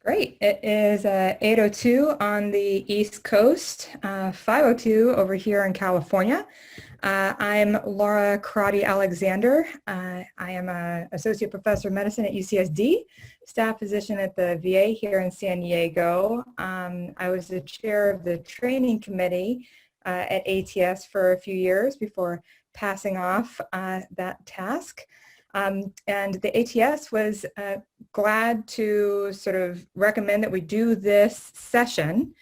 Great. It is 8:02 on the East Coast, 5:02 over here in California. I'm Laura Crotty Alexander. I am an associate professor of medicine at UCSD, staff physician at the VA here in San Diego. I was the chair of the training committee at ATS for a few years before passing off that task. And the ATS was glad to sort of recommend that we do this session.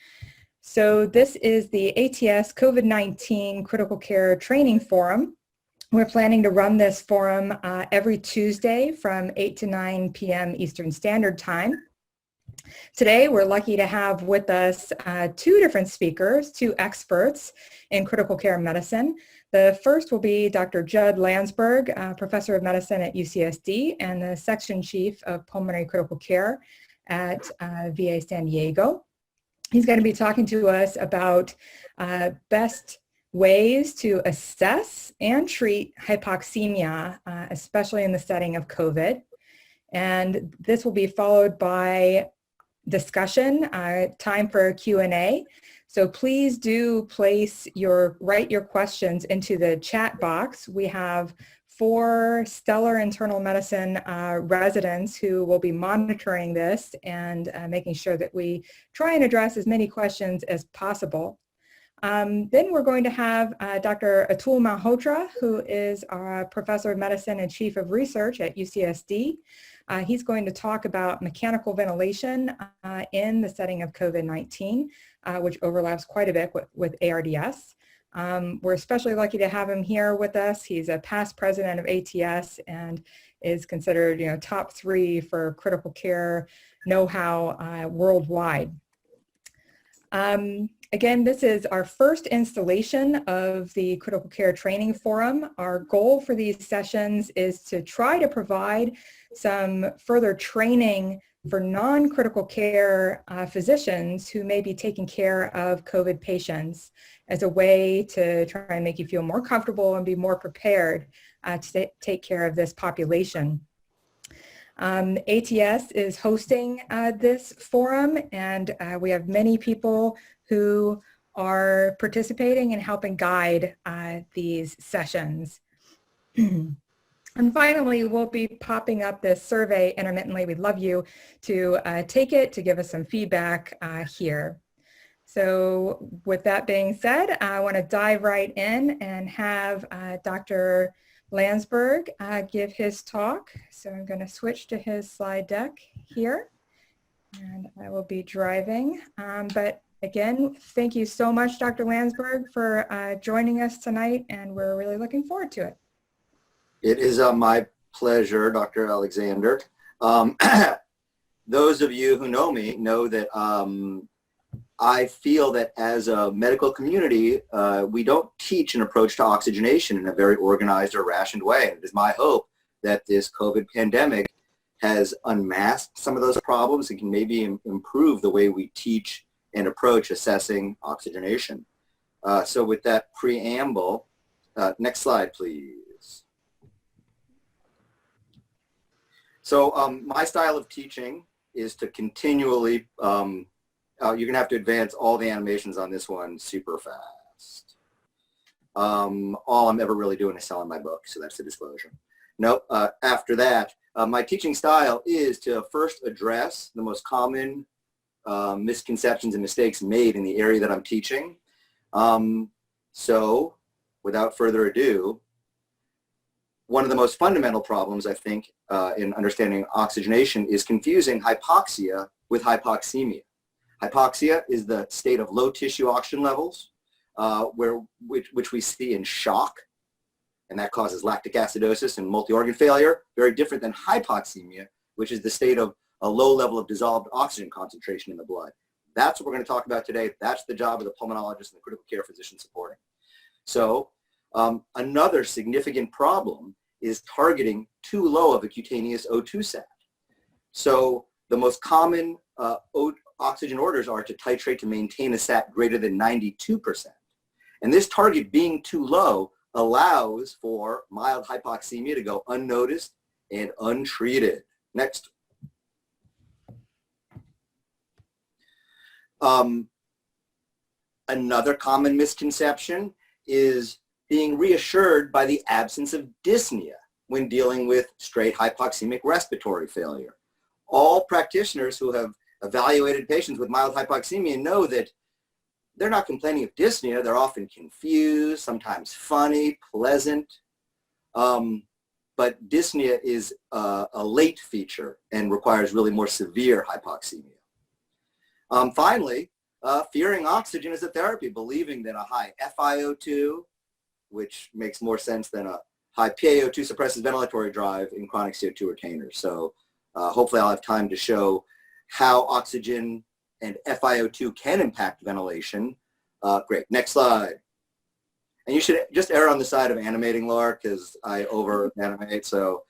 So this is the ATS COVID-19 Critical Care Training Forum. We're planning to run this forum every Tuesday from 8 to 9 p.m. Eastern Standard Time. Today, we're lucky to have with us two different speakers, two experts in critical care medicine. The first will be Dr. Judd Landsberg, professor of medicine at UCSD and the section chief of pulmonary critical care at VA San Diego. He's going to be talking to us about best ways to assess and treat hypoxemia, especially in the setting of COVID. And this will be followed by discussion, time for a Q&A. So please do write your questions into the chat box. We have 4 stellar internal medicine residents who will be monitoring this and making sure that we try and address as many questions as possible. Then we're going to have Dr. Atul Malhotra, who is our professor of medicine and chief of research at UCSD. He's going to talk about mechanical ventilation in the setting of COVID-19, which overlaps quite a bit with ARDS. We're especially lucky to have him here with us. He's a past president of ATS and is considered, top 3 for critical care know-how worldwide. Again, this is our first installation of the Critical Care Training Forum. Our goal for these sessions is to try to provide some further training for non-critical care physicians who may be taking care of COVID patients as a way to try and make you feel more comfortable and be more prepared to take care of this population. ATS is hosting this forum, and we have many people who are participating and helping guide these sessions. And finally, we'll be popping up this survey intermittently. We'd love you to take it to give us some feedback here. So with that being said, I want to dive right in and have Dr. Landsberg give his talk. So I'm going to switch to his slide deck here, and I will be driving. But again, thank you so much, Dr. Landsberg, for joining us tonight, and we're really looking forward to it. It is my pleasure, Dr. Alexander. Those of you who know me know that I feel that as a medical community, we don't teach an approach to oxygenation in a very organized or rationed way. And it is my hope that this COVID pandemic has unmasked some of those problems and can maybe improve the way we teach and approach assessing oxygenation. So with that preamble, next slide, please. So my style of teaching is to continually, you're gonna have to advance all the animations on this one super fast. All I'm ever really doing is selling my book, so that's the disclosure. No, after that, my teaching style is to first address the most common misconceptions and mistakes made in the area that I'm teaching. So without further ado, one of the most fundamental problems, I think, in understanding oxygenation is confusing hypoxia with hypoxemia. Hypoxia is the state of low tissue oxygen levels, which we see in shock, and that causes lactic acidosis and multi-organ failure, very different than hypoxemia, which is the state of a low level of dissolved oxygen concentration in the blood. That's what we're going to talk about today. That's the job of the pulmonologist and the critical care physician supporting. So another significant problem is targeting too low of a cutaneous O2 sat. So the most common oxygen orders are to titrate to maintain a sat greater than 92%. And this target being too low allows for mild hypoxemia to go unnoticed and untreated. Next. Another common misconception is being reassured by the absence of dyspnea when dealing with straight hypoxemic respiratory failure. All practitioners who have evaluated patients with mild hypoxemia know that they're not complaining of dyspnea. They're often confused, sometimes funny, pleasant. But dyspnea is a late feature and requires really more severe hypoxemia. Finally, fearing oxygen as a therapy, believing that a high FiO2, which makes more sense than a high PaO2, suppresses ventilatory drive in chronic CO2 retainers. So hopefully I'll have time to show how oxygen and FiO2 can impact ventilation. Great, next slide. And you should just err on the side of animating, Laura, because I over-animate. So,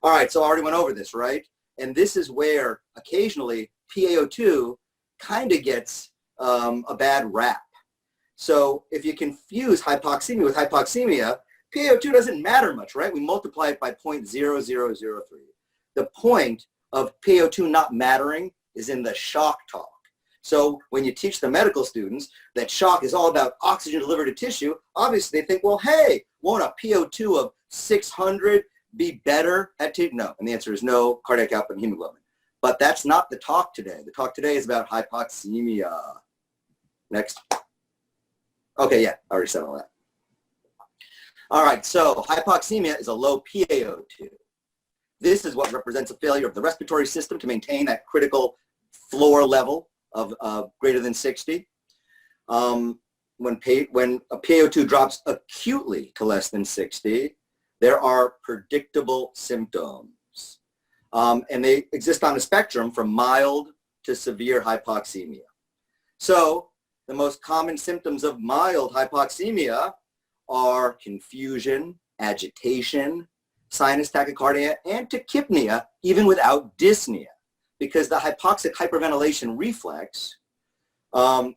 all right, so I already went over this, right? And this is where occasionally PaO2 kind of gets a bad rap. So if you confuse hypoxemia with hypoxemia, PaO2 doesn't matter much, right? We multiply it by 0.0003. The point of PaO2 not mattering is in the shock talk. So when you teach the medical students that shock is all about oxygen delivered to tissue, obviously they think, well, hey, won't a PaO2 of 600 be better at tissue? No, and the answer is no, cardiac output and hemoglobin. But that's not the talk today. The talk today is about hypoxemia. Next. Okay, yeah, I already said all that. All right, so hypoxemia is a low PaO2. This is what represents a failure of the respiratory system to maintain that critical floor level of greater than 60. When a PaO2 drops acutely to less than 60, there are predictable symptoms. And they exist on a spectrum from mild to severe hypoxemia. So the most common symptoms of mild hypoxemia are confusion, agitation, sinus tachycardia, and tachypnea, even without dyspnea, because the hypoxic hyperventilation reflex,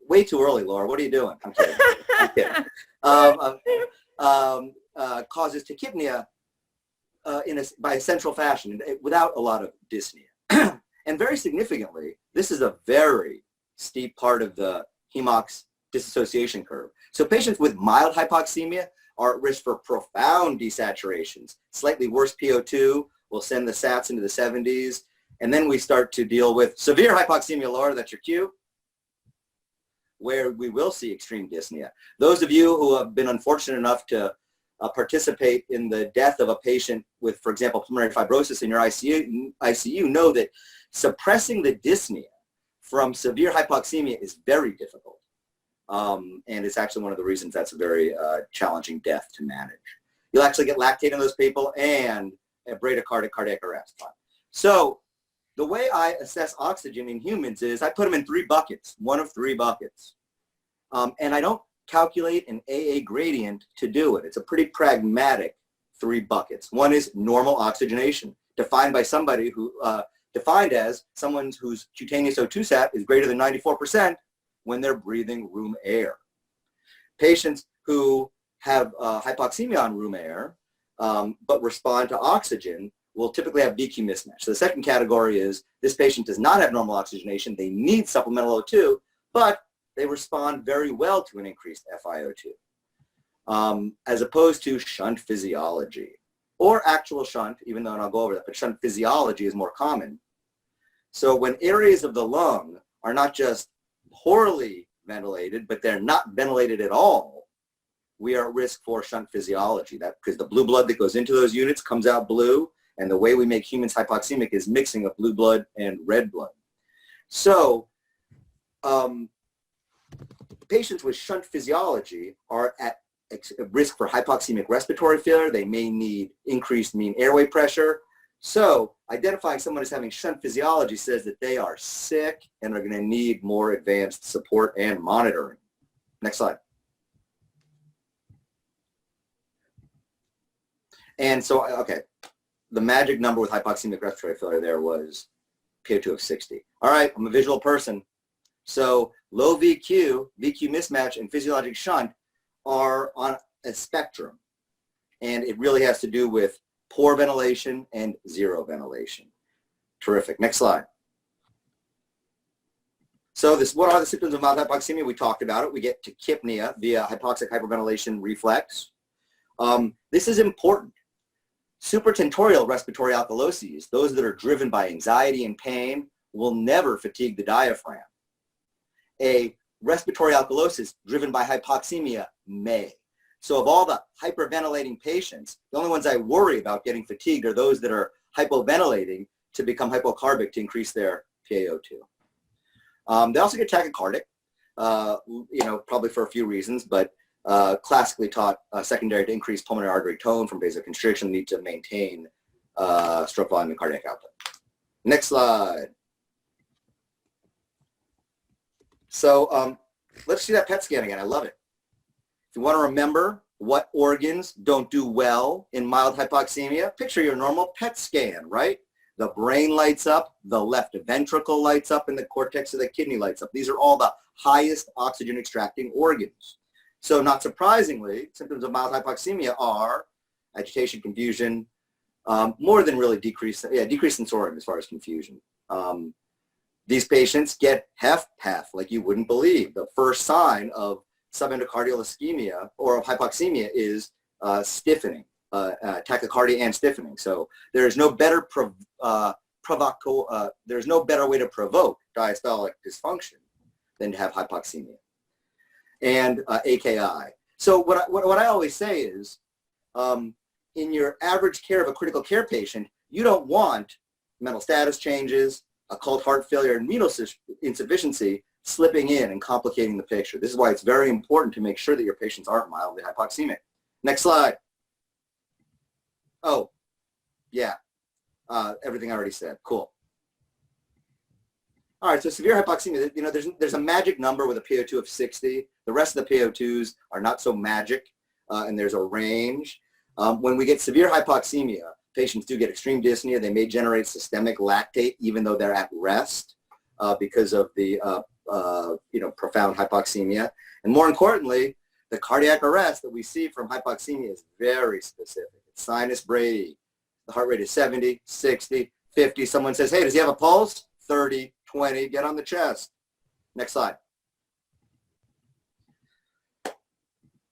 way too early, Laura, what are you doing? I'm kidding. I'm kidding. Causes tachypnea by a central fashion without a lot of dyspnea. And very significantly, this is a very steep part of the HEMOX dissociation curve. So patients with mild hypoxemia are at risk for profound desaturations. Slightly worse PO2 will send the SATs into the 70s. And then we start to deal with severe hypoxemia, Laura, that's your cue, where we will see extreme dyspnea. Those of you who have been unfortunate enough to participate in the death of a patient with, for example, pulmonary fibrosis in your ICU know that suppressing the dyspnea from severe hypoxemia is very difficult. And it's actually one of the reasons that's a very challenging death to manage. You'll actually get lactate in those people and a bradycardic cardiac arrest. So the way I assess oxygen in humans is I put them in 3 buckets, one of 3 buckets. And I don't calculate an AA gradient to do it. It's a pretty pragmatic 3 buckets. One is normal oxygenation, defined by somebody who, defined as someone whose cutaneous O2 sat is greater than 94% when they're breathing room air. Patients who have hypoxemia on room air but respond to oxygen will typically have VQ mismatch. So the second category is this patient does not have normal oxygenation. They need supplemental O2, but they respond very well to an increased FiO2, as opposed to shunt physiology or actual shunt, even though, and I'll go over that, but shunt physiology is more common. So when areas of the lung are not just poorly ventilated, but they're not ventilated at all, we are at risk for shunt physiology. That because the blue blood that goes into those units comes out blue, and the way we make humans hypoxemic is mixing of blue blood and red blood. So patients with shunt physiology are at risk for hypoxemic respiratory failure. They may need increased mean airway pressure. So identifying someone as having shunt physiology says that they are sick and are going to need more advanced support and monitoring. Next slide. And so, okay, the magic number with hypoxemic respiratory failure there was PO2 of 60. All right, I'm a visual person. So low VQ, VQ mismatch, and physiologic shunt are on a spectrum. And it really has to do with poor ventilation and zero ventilation. Terrific. Next slide. So what are the symptoms of mild hypoxemia? We talked about it. We get tachypnea via hypoxic hyperventilation reflex. This is important. Supratentorial respiratory alkaloses, those that are driven by anxiety and pain, will never fatigue the diaphragm. A respiratory alkalosis driven by hypoxemia may. So of all the hyperventilating patients, the only ones I worry about getting fatigued are those that are hypoventilating to become hypocarbic to increase their PaO2. They also get tachycardic, probably for a few reasons, but classically taught secondary to increased pulmonary artery tone from vasoconstriction, need to maintain stroke volume and cardiac output. Next slide. So let's see that PET scan again. I love it. If you want to remember what organs don't do well in mild hypoxemia, picture your normal PET scan, right? The brain lights up, the left ventricle lights up, and the cortex of the kidney lights up. These are all the highest oxygen extracting organs. So not surprisingly, symptoms of mild hypoxemia are agitation, confusion, more than really decrease sensorium as far as confusion. These patients get HFpEF like you wouldn't believe. The first sign of subendocardial ischemia or of hypoxemia is stiffening, tachycardia and stiffening. So there's no better there's no better way to provoke diastolic dysfunction than to have hypoxemia and AKI. So what I always say is, in your average care of a critical care patient, you don't want mental status changes, occult heart failure, and renal insufficiency slipping in and complicating the picture. This is why it's very important to make sure that your patients aren't mildly hypoxemic. Next slide. Oh, yeah, everything I already said. Cool. All right, so severe hypoxemia, there's a magic number with a PO2 of 60. The rest of the PO2s are not so magic, and there's a range. When we get severe hypoxemia, patients do get extreme dyspnea. They may generate systemic lactate even though they're at rest because of the profound hypoxemia. And more importantly, the cardiac arrest that we see from hypoxemia is very specific. It's sinus brady. The heart rate is 70, 60, 50. Someone says, hey, does he have a pulse? 30, 20, get on the chest. Next slide.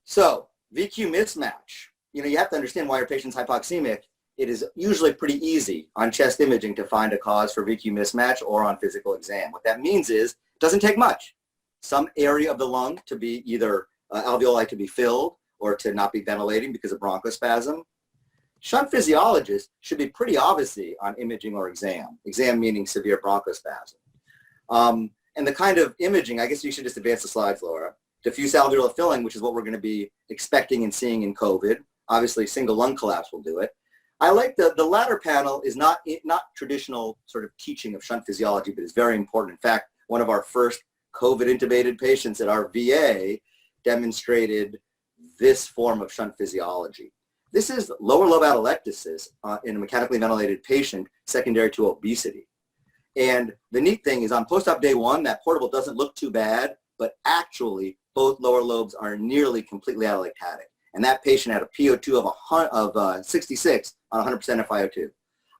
So VQ mismatch. You have to understand why your patient's hypoxemic. It is usually pretty easy on chest imaging to find a cause for VQ mismatch or on physical exam. What that means is it doesn't take much. Some area of the lung to be either alveoli to be filled or to not be ventilating because of bronchospasm. Shunt physiologists should be pretty obviously on imaging or exam. Exam meaning severe bronchospasm. And the kind of imaging, I guess you should just advance the slides, Laura. Diffuse alveolar filling, which is what we're going to be expecting and seeing in COVID. Obviously, single lung collapse will do it. I like the latter panel is not traditional sort of teaching of shunt physiology, but it's very important. In fact, one of our first COVID intubated patients at our VA demonstrated this form of shunt physiology. This is lower lobe atelectasis in a mechanically ventilated patient secondary to obesity. And the neat thing is on post-op day 1, that portable doesn't look too bad, but actually both lower lobes are nearly completely atelectatic. And that patient had a PO2 of 66 on 100% FiO2.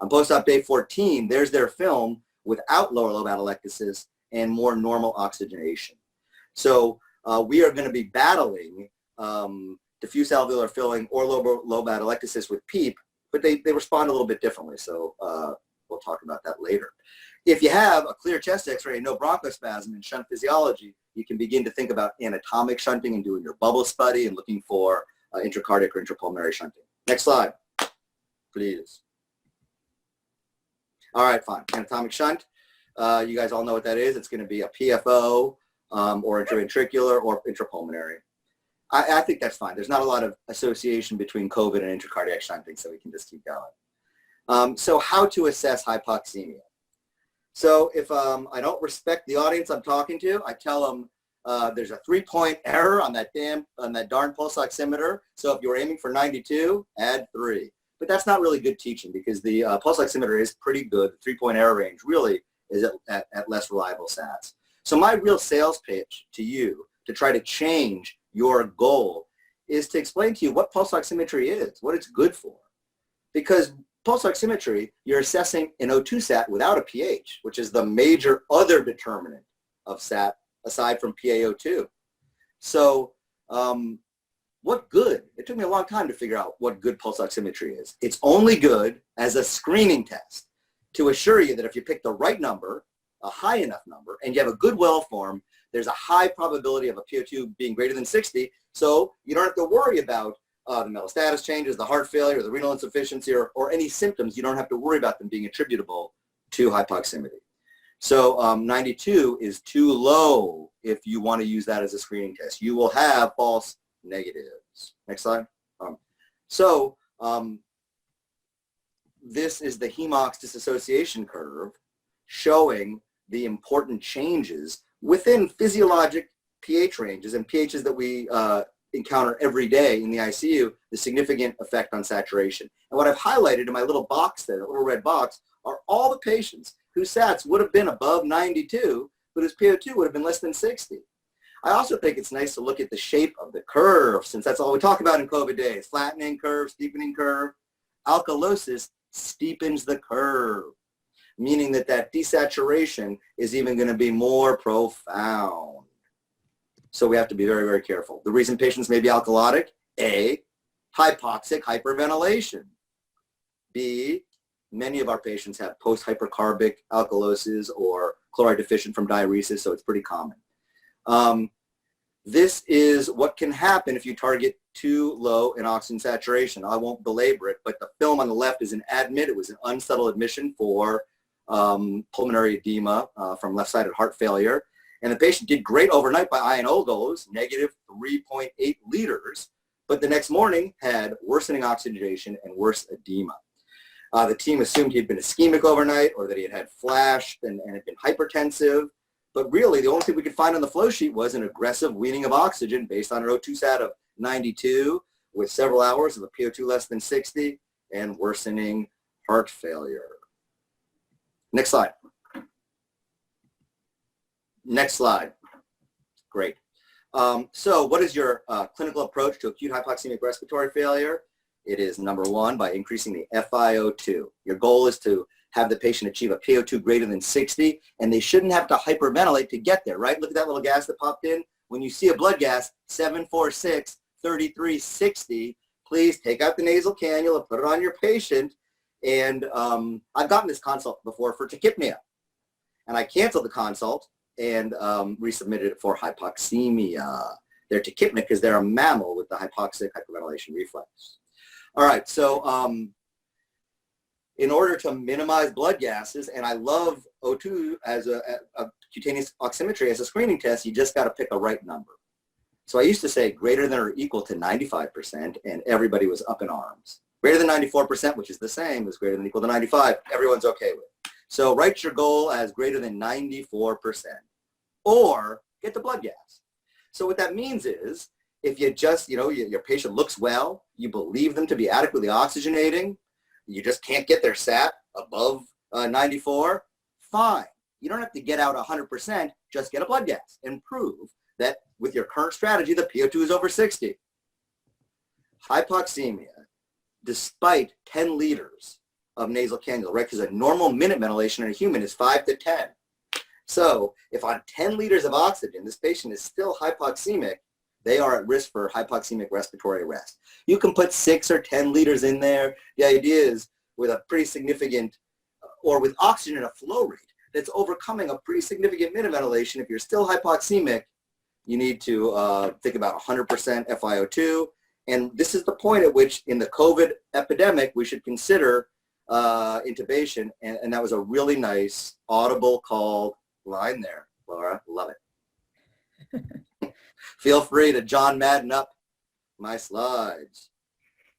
On post-op day 14, there's their film without lower lobe atelectasis and more normal oxygenation. So we are going to be battling diffuse alveolar filling or lower lobe atelectasis with PEEP, but they respond a little bit differently. So we'll talk about that later. If you have a clear chest x-ray and no bronchospasm and shunt physiology, you can begin to think about anatomic shunting and doing your bubble study and looking for intracardiac or intrapulmonary shunting. Next slide, please. All right, fine. Anatomic shunt. You guys all know what that is. It's going to be a PFO or intraventricular or intrapulmonary. I think that's fine. There's not a lot of association between COVID and intracardiac shunting, so we can just keep going. So how to assess hypoxemia? So if I don't respect the audience I'm talking to, I tell them there's a 3-point error on that darn pulse oximeter. So if you're aiming for 92, add 3. But that's not really good teaching because the pulse oximeter is pretty good. The 3-point error range really is at less reliable sats. So my real sales pitch to you to try to change your goal is to explain to you what pulse oximetry is, what it's good for. Because pulse oximetry, you're assessing an O2 sat without a pH, which is the major other determinant of SAT aside from PaO2. So what good? It took me a long time to figure out what good pulse oximetry is. It's only good as a screening test to assure you that if you pick the right number, a high enough number, and you have a good well form, there's a high probability of a PO2 being greater than 60, so you don't have to worry about the metastasis changes, the heart failure, the renal insufficiency, or any symptoms. You don't have to worry about them being attributable to hypoxemia. So 92 is too low if you want to use that as a screening test. You will have false negatives. Next slide. This is the Hemox dissociation curve showing the important changes within physiologic pH ranges and pHs that we encounter every day in the ICU, the significant effect on saturation. And what I've highlighted in my little box there, little red box, are all the patients whose SATs would have been above 92, but whose PO2 would have been less than 60. I also think it's nice to look at the shape of the curve, since that's all we talk about in COVID days. Flattening curve, steepening curve. Alkalosis steepens the curve, meaning that desaturation is even going to be more profound. So we have to be very, very careful. The reason patients may be alkalotic: A, hypoxic hyperventilation. B, many of our patients have post-hypercarbic alkalosis or chloride deficient from diuresis, so it's pretty common. This is what can happen if you target too low in oxygen saturation. I won't belabor it, but the film on the left is an admit. It was an unsettled admission for pulmonary edema from left-sided heart failure. And the patient did great overnight by INO goals, negative 3.8 liters, but the next morning had worsening oxygenation and worse edema. The team assumed he had been ischemic overnight or that he had had flash and had been hypertensive. But really, the only thing we could find on the flow sheet was an aggressive weaning of oxygen based on an O2 SAT of 92 with several hours of a PO2 less than 60 and worsening heart failure. Next slide. Next slide. Great. So what is your clinical approach to acute hypoxemic respiratory failure? It is, number one, by increasing the FiO2. Your goal is to have the patient achieve a PO2 greater than 60, and they shouldn't have to hyperventilate to get there, right? Look at that little gas that popped in. When you see a blood gas, 746, 3360, please take out the nasal cannula, put it on your patient. And I've gotten this consult before for tachypnea, and I canceled the consult and resubmitted it for hypoxemia. They're tachypnic because they're a mammal with the hypoxic hyperventilation reflex. All right, so in order to minimize blood gases, and I love O2 as a cutaneous oximetry as a screening test, you just got to pick a right number. So I used to say greater than or equal to 95%, and everybody was up in arms. Greater than 94%, which is the same as greater than or equal to 95, everyone's okay with. So write your goal as greater than 94%, or get the blood gas. So what that means is, if you just, your patient looks well, you believe them to be adequately oxygenating, you just can't get their SAT above 94, fine. You don't have to get out 100%, just get a blood gas and prove that with your current strategy, the PO2 is over 60. Hypoxemia, despite 10 liters of nasal cannula, right? Because a normal minute ventilation in a human is 5 to 10. So if on 10 liters of oxygen, this patient is still hypoxemic, they are at risk for hypoxemic respiratory arrest. You can put 6 or 10 liters in there. The idea is with a pretty significant, or with oxygen at a flow rate that's overcoming a pretty significant minute ventilation. If you're still hypoxemic, you need to think about 100% FiO2. And this is the point at which in the COVID epidemic, we should consider intubation. And that was a really nice audible called line there, Laura. Love it. Feel free to John Madden up my slides.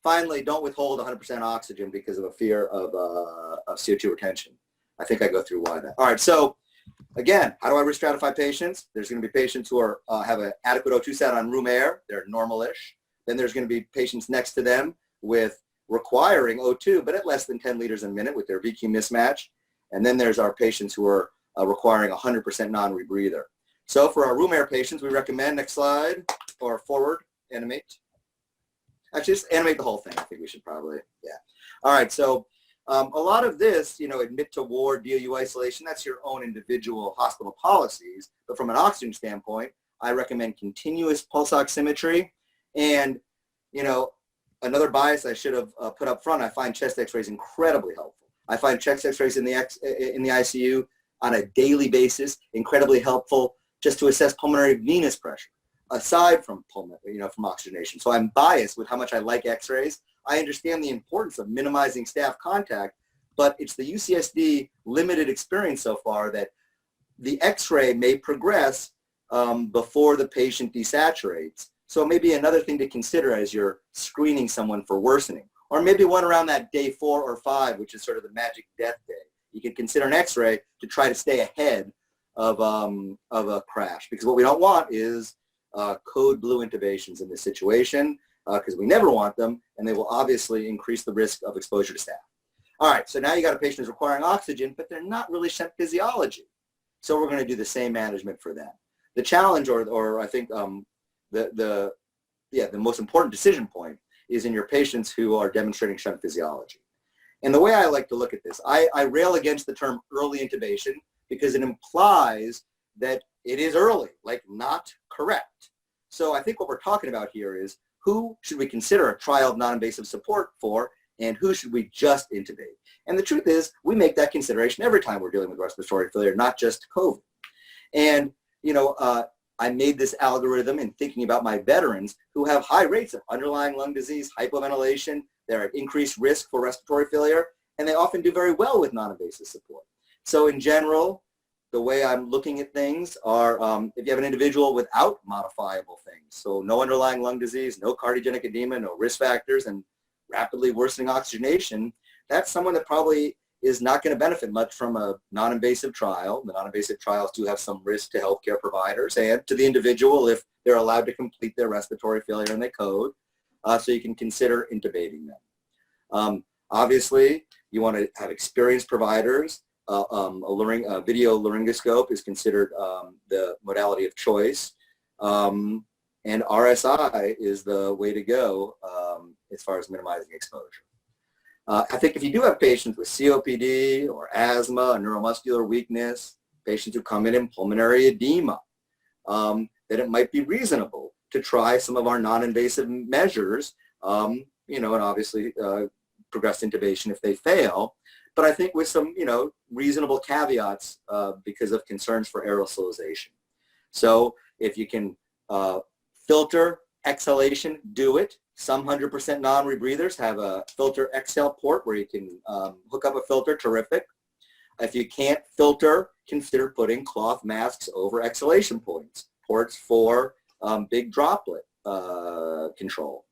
Finally, don't withhold 100% oxygen because of a fear of CO2 retention. I think I go through why that. All right, so again, how do I re-stratify patients? There's going to be patients who have an adequate O2 SAT on room air. They're normal-ish. Then there's going to be patients next to them with requiring O2, but at less than 10 liters a minute with their VQ mismatch. And then there's our patients who are requiring 100% non-rebreather. So for our room air patients, we recommend, next slide, or forward, animate. Actually, just animate the whole thing. I think we should probably, yeah. All right, so A lot of this, admit to ward, DOU isolation, that's your own individual hospital policies. But from an oxygen standpoint, I recommend continuous pulse oximetry. And, another bias I should have put up front, I find chest x-rays incredibly helpful. I find chest x-rays in the ICU on a daily basis incredibly helpful just to assess pulmonary venous pressure, aside from from oxygenation. So I'm biased with how much I like x-rays. I understand the importance of minimizing staff contact, but it's the UCSD limited experience so far that the x-ray may progress before the patient desaturates. So maybe another thing to consider as you're screening someone for worsening, or maybe one around that day 4 or 5, which is sort of the magic death day. You could consider an x-ray to try to stay ahead of a crash, because what we don't want is code blue intubations in this situation, because we never want them, and they will obviously increase the risk of exposure to staff. All right, so now you got a patient who's requiring oxygen, but they're not really shunt physiology. So we're going to do the same management for them. The challenge, or I think the most important decision point is in your patients who are demonstrating shunt physiology. And the way I like to look at this, I rail against the term early intubation because it implies that it is early, like not correct. So I think what we're talking about here is who should we consider a trial of non-invasive support for, and who should we just intubate? And the truth is, we make that consideration every time we're dealing with respiratory failure, not just COVID. And, I made this algorithm in thinking about my veterans who have high rates of underlying lung disease, hypoventilation, they're at increased risk for respiratory failure, and they often do very well with non-invasive support. So in general, the way I'm looking at things are if you have an individual without modifiable things, so no underlying lung disease, no cardiogenic edema, no risk factors, and rapidly worsening oxygenation, that's someone that probably is not going to benefit much from a non-invasive trial. The non-invasive trials do have some risk to healthcare providers and to the individual if they're allowed to complete their respiratory failure and they code, so you can consider intubating them. Obviously, you want to have experienced providers. A video laryngoscope is considered the modality of choice, and RSI is the way to go as far as minimizing exposure. I think if you do have patients with COPD or asthma, neuromuscular weakness, patients who come in pulmonary edema, then it might be reasonable to try some of our non-invasive measures, and obviously progress intubation if they fail. But I think with some, reasonable caveats because of concerns for aerosolization. So if you can filter exhalation, do it. Some 100% non-rebreathers have a filter exhale port where you can hook up a filter, terrific. If you can't filter, consider putting cloth masks over exhalation ports for big droplet control.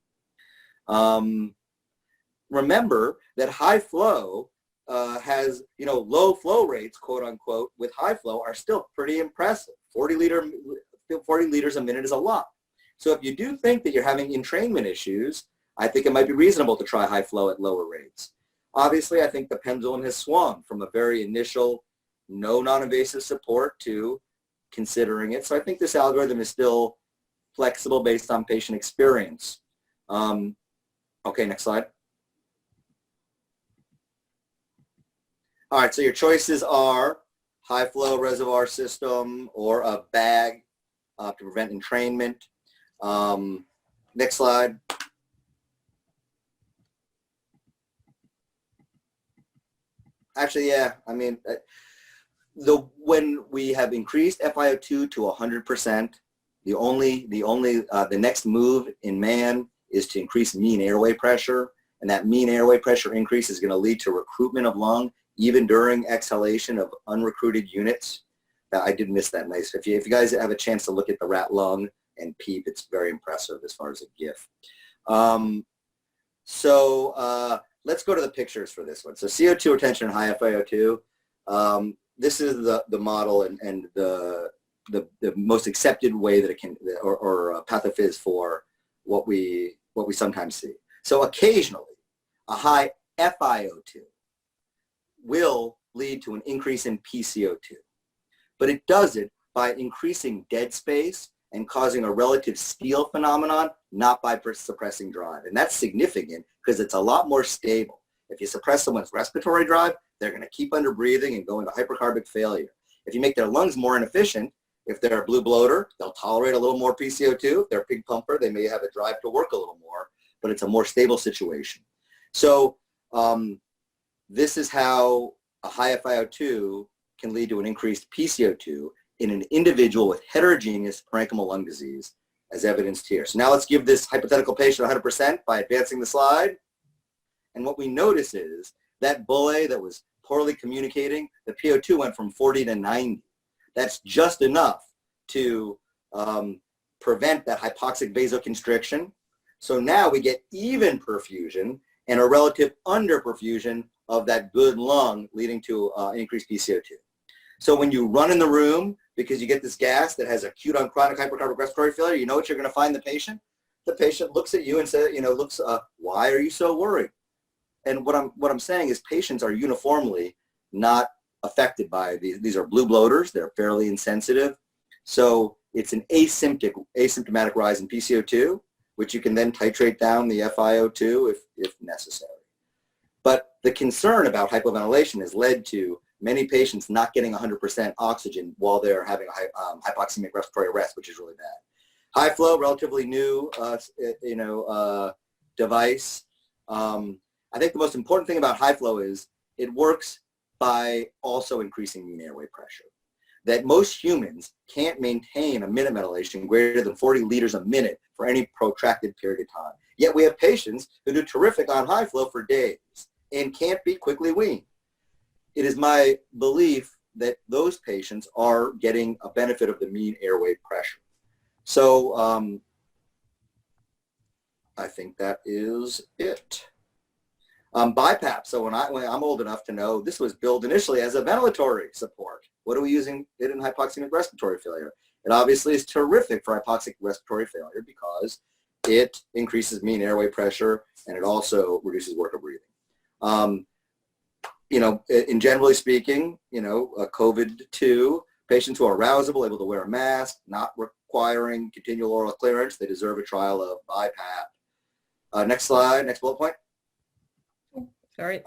Remember that high flow has, low flow rates, quote unquote, with high flow are still pretty impressive. 40 liters a minute is a lot. So if you do think that you're having entrainment issues, I think it might be reasonable to try high flow at lower rates. Obviously, I think the pendulum has swung from a very initial no non-invasive support to considering it. So I think this algorithm is still flexible based on patient experience. Okay, next slide. All right, so your choices are high flow reservoir system or a bag to prevent entrainment. Next slide. Actually, yeah, I mean, when we have increased FiO2 to 100%, the next move in man is to increase mean airway pressure, and that mean airway pressure increase is going to lead to recruitment of lung, even during exhalation of unrecruited units. I did miss that nice. If you guys have a chance to look at the rat lung and PEEP, it's very impressive as far as a GIF. Let's go to the pictures for this one. So CO2 retention and high FiO2. This is the model and the most accepted way that it can, or pathophys for what we sometimes see. So occasionally, a high FiO2 will lead to an increase in PCO2, but it does it by increasing dead space and causing a relative steal phenomenon, not by suppressing drive. And that's significant because it's a lot more stable. If you suppress someone's respiratory drive, they're going to keep under breathing and go into hypercarbic failure. If you make their lungs more inefficient, if they're a blue bloater, they'll tolerate a little more PCO2. If they're a pig pumper, they may have a drive to work a little more, but it's a more stable situation. So this is how a high FiO2 can lead to an increased PCO2 in an individual with heterogeneous parenchymal lung disease, as evidenced here. So now let's give this hypothetical patient 100% by advancing the slide. And what we notice is that bulle that was poorly communicating, the PO2 went from 40 to 90. That's just enough to prevent that hypoxic vasoconstriction. So now we get even perfusion and a relative underperfusion of that good lung, leading to increased PCO2. So when you run in the room because you get this gas that has acute on chronic hypercarbic respiratory failure, you know what you're going to find the patient? The patient looks at you and says, why are you so worried? And what I'm saying is patients are uniformly not affected by these. These are blue bloaters. They're fairly insensitive. So it's an asymptomatic rise in PCO2, which you can then titrate down the FiO2 if necessary. But the concern about hypoventilation has led to many patients not getting 100% oxygen while they're having a hypoxemic respiratory arrest, which is really bad. High flow, relatively new, device. I think the most important thing about high flow is it works by also increasing mean airway pressure. That most humans can't maintain a minute ventilation greater than 40 liters a minute for any protracted period of time. Yet we have patients who do terrific on high flow for days and can't be quickly weaned. It is my belief that those patients are getting a benefit of the mean airway pressure. So I think that is it. BIPAP. So when I'm old enough to know, this was billed initially as a ventilatory support. What are we using it in hypoxemic respiratory failure? It obviously is terrific for hypoxic respiratory failure because it increases mean airway pressure and it also reduces work of breathing. In generally speaking, COVID-2, patients who are arousable, able to wear a mask, not requiring continual oral clearance, they deserve a trial of BiPAP. Next slide, next bullet point. Sorry.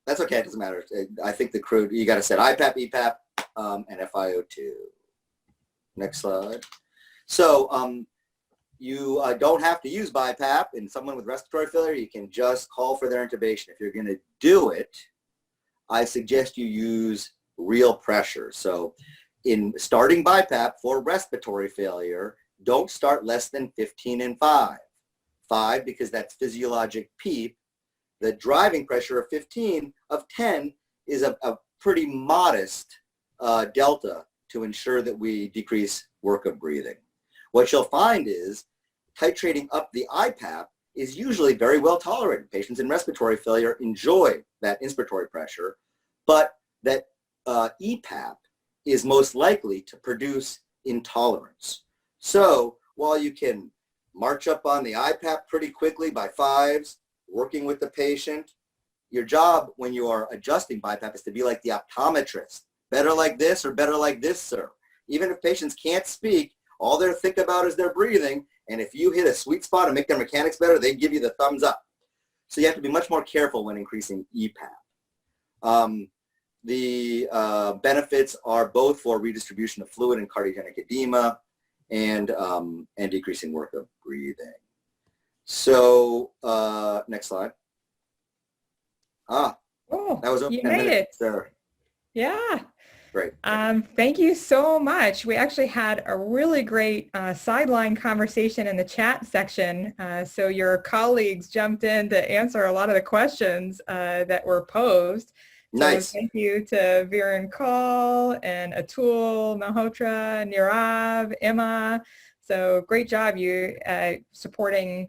That's okay, it doesn't matter. I think the crew, you got to set IPAP, EPAP, and FiO2. Next slide. So you don't have to use BiPAP in someone with respiratory failure. You can just call for their intubation. If you're going to do it, I suggest you use real pressure. So in starting BiPAP for respiratory failure, don't start less than 15 and 5. 5 because that's physiologic PEEP. The driving pressure of 15 of 10 is a pretty modest delta to ensure that we decrease work of breathing. What you'll find is titrating up the IPAP is usually very well tolerated. Patients in respiratory failure enjoy that inspiratory pressure, but that EPAP is most likely to produce intolerance. So while you can march up on the IPAP pretty quickly by 5s, working with the patient, your job when you are adjusting BiPAP is to be like the optometrist. Better like this or better like this, sir. Even if patients can't speak, all they think about is their breathing, and if you hit a sweet spot and make their mechanics better, they give you the thumbs up. So you have to be much more careful when increasing EPAP. The benefits are both for redistribution of fluid and cardiogenic edema and decreasing work of breathing. So next slide. That was over 10 minutes. There. Yeah. Great. Thank you so much. We actually had a really great sideline conversation in the chat section. So your colleagues jumped in to answer a lot of the questions that were posed. So nice. Thank you to Viren Kaul and Atul Malhotra, Nirav, Emma. So great job you supporting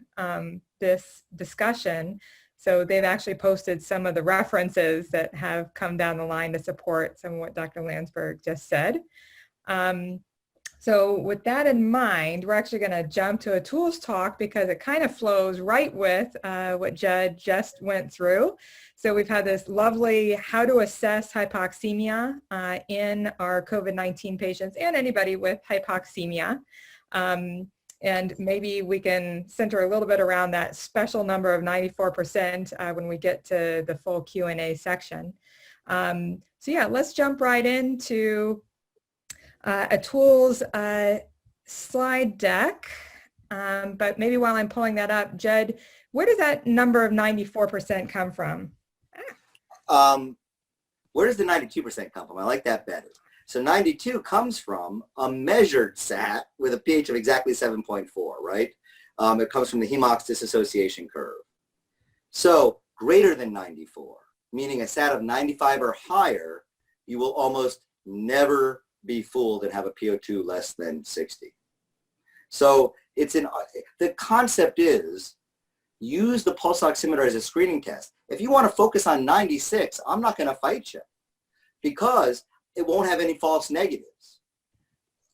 this discussion. So they've actually posted some of the references that have come down the line to support some of what Dr. Landsberg just said. So with that in mind, we're actually going to jump to Atul's talk because it kind of flows right with what Judd just went through. So we've had this lovely how to assess hypoxemia in our COVID-19 patients and anybody with hypoxemia. And maybe we can center a little bit around that special number of 94% when we get to the full Q&A section. So yeah, let's jump right into Atul's slide deck. But maybe while I'm pulling that up, Judd, where does that number of 94% come from? Where does the 92% come from? I like that better. So 92 comes from a measured SAT with a pH of exactly 7.4, right? It comes from the Hemox dissociation curve. So greater than 94, meaning a SAT of 95 or higher, you will almost never be fooled and have a PO2 less than 60. So the concept is use the pulse oximeter as a screening test. If you want to focus on 96, I'm not going to fight you because it won't have any false negatives.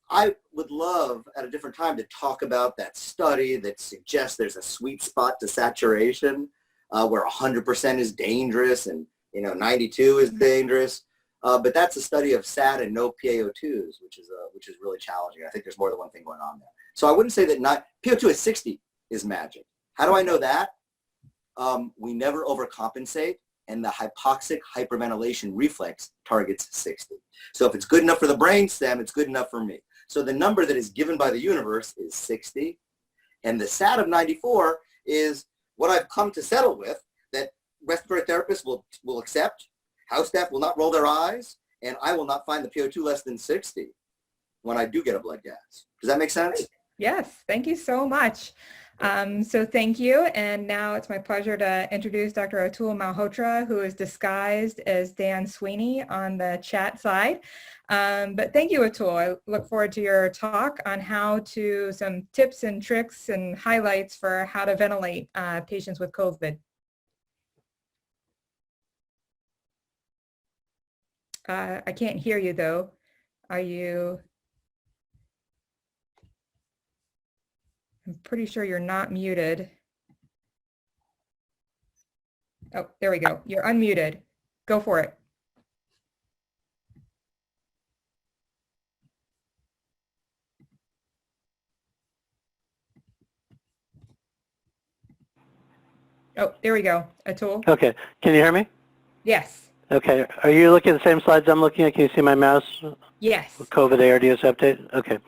I would love at a different time to talk about that study that suggests there's a sweet spot to saturation where 100% is dangerous and 92 is dangerous. But that's a study of SAT and no PaO2s, which is really challenging. I think there's more than one thing going on there. So I wouldn't say that PO2 at 60 is magic. How do I know that? We never overcompensate, and the hypoxic hyperventilation reflex targets 60. So if it's good enough for the brainstem, it's good enough for me. So the number that is given by the universe is 60, and the SAT of 94 is what I've come to settle with, that respiratory therapists will accept, house staff will not roll their eyes, and I will not find the PO2 less than 60 when I do get a blood gas. Does that make sense? Yes, thank you so much. So thank you, and now it's my pleasure to introduce Dr. Atul Malhotra, who is disguised as Dan Sweeney on the chat side. But thank you, Atul. I look forward to your talk on some tips and tricks and highlights for how to ventilate patients with COVID. I can't hear you though. Are you? I'm pretty sure you're not muted. Oh, there we go. You're unmuted. Go for it. Oh, there we go. Atul? Okay. Can you hear me? Yes. Okay. Are you looking at the same slides I'm looking at? Can you see my mouse? Yes. COVID ARDS update? Okay.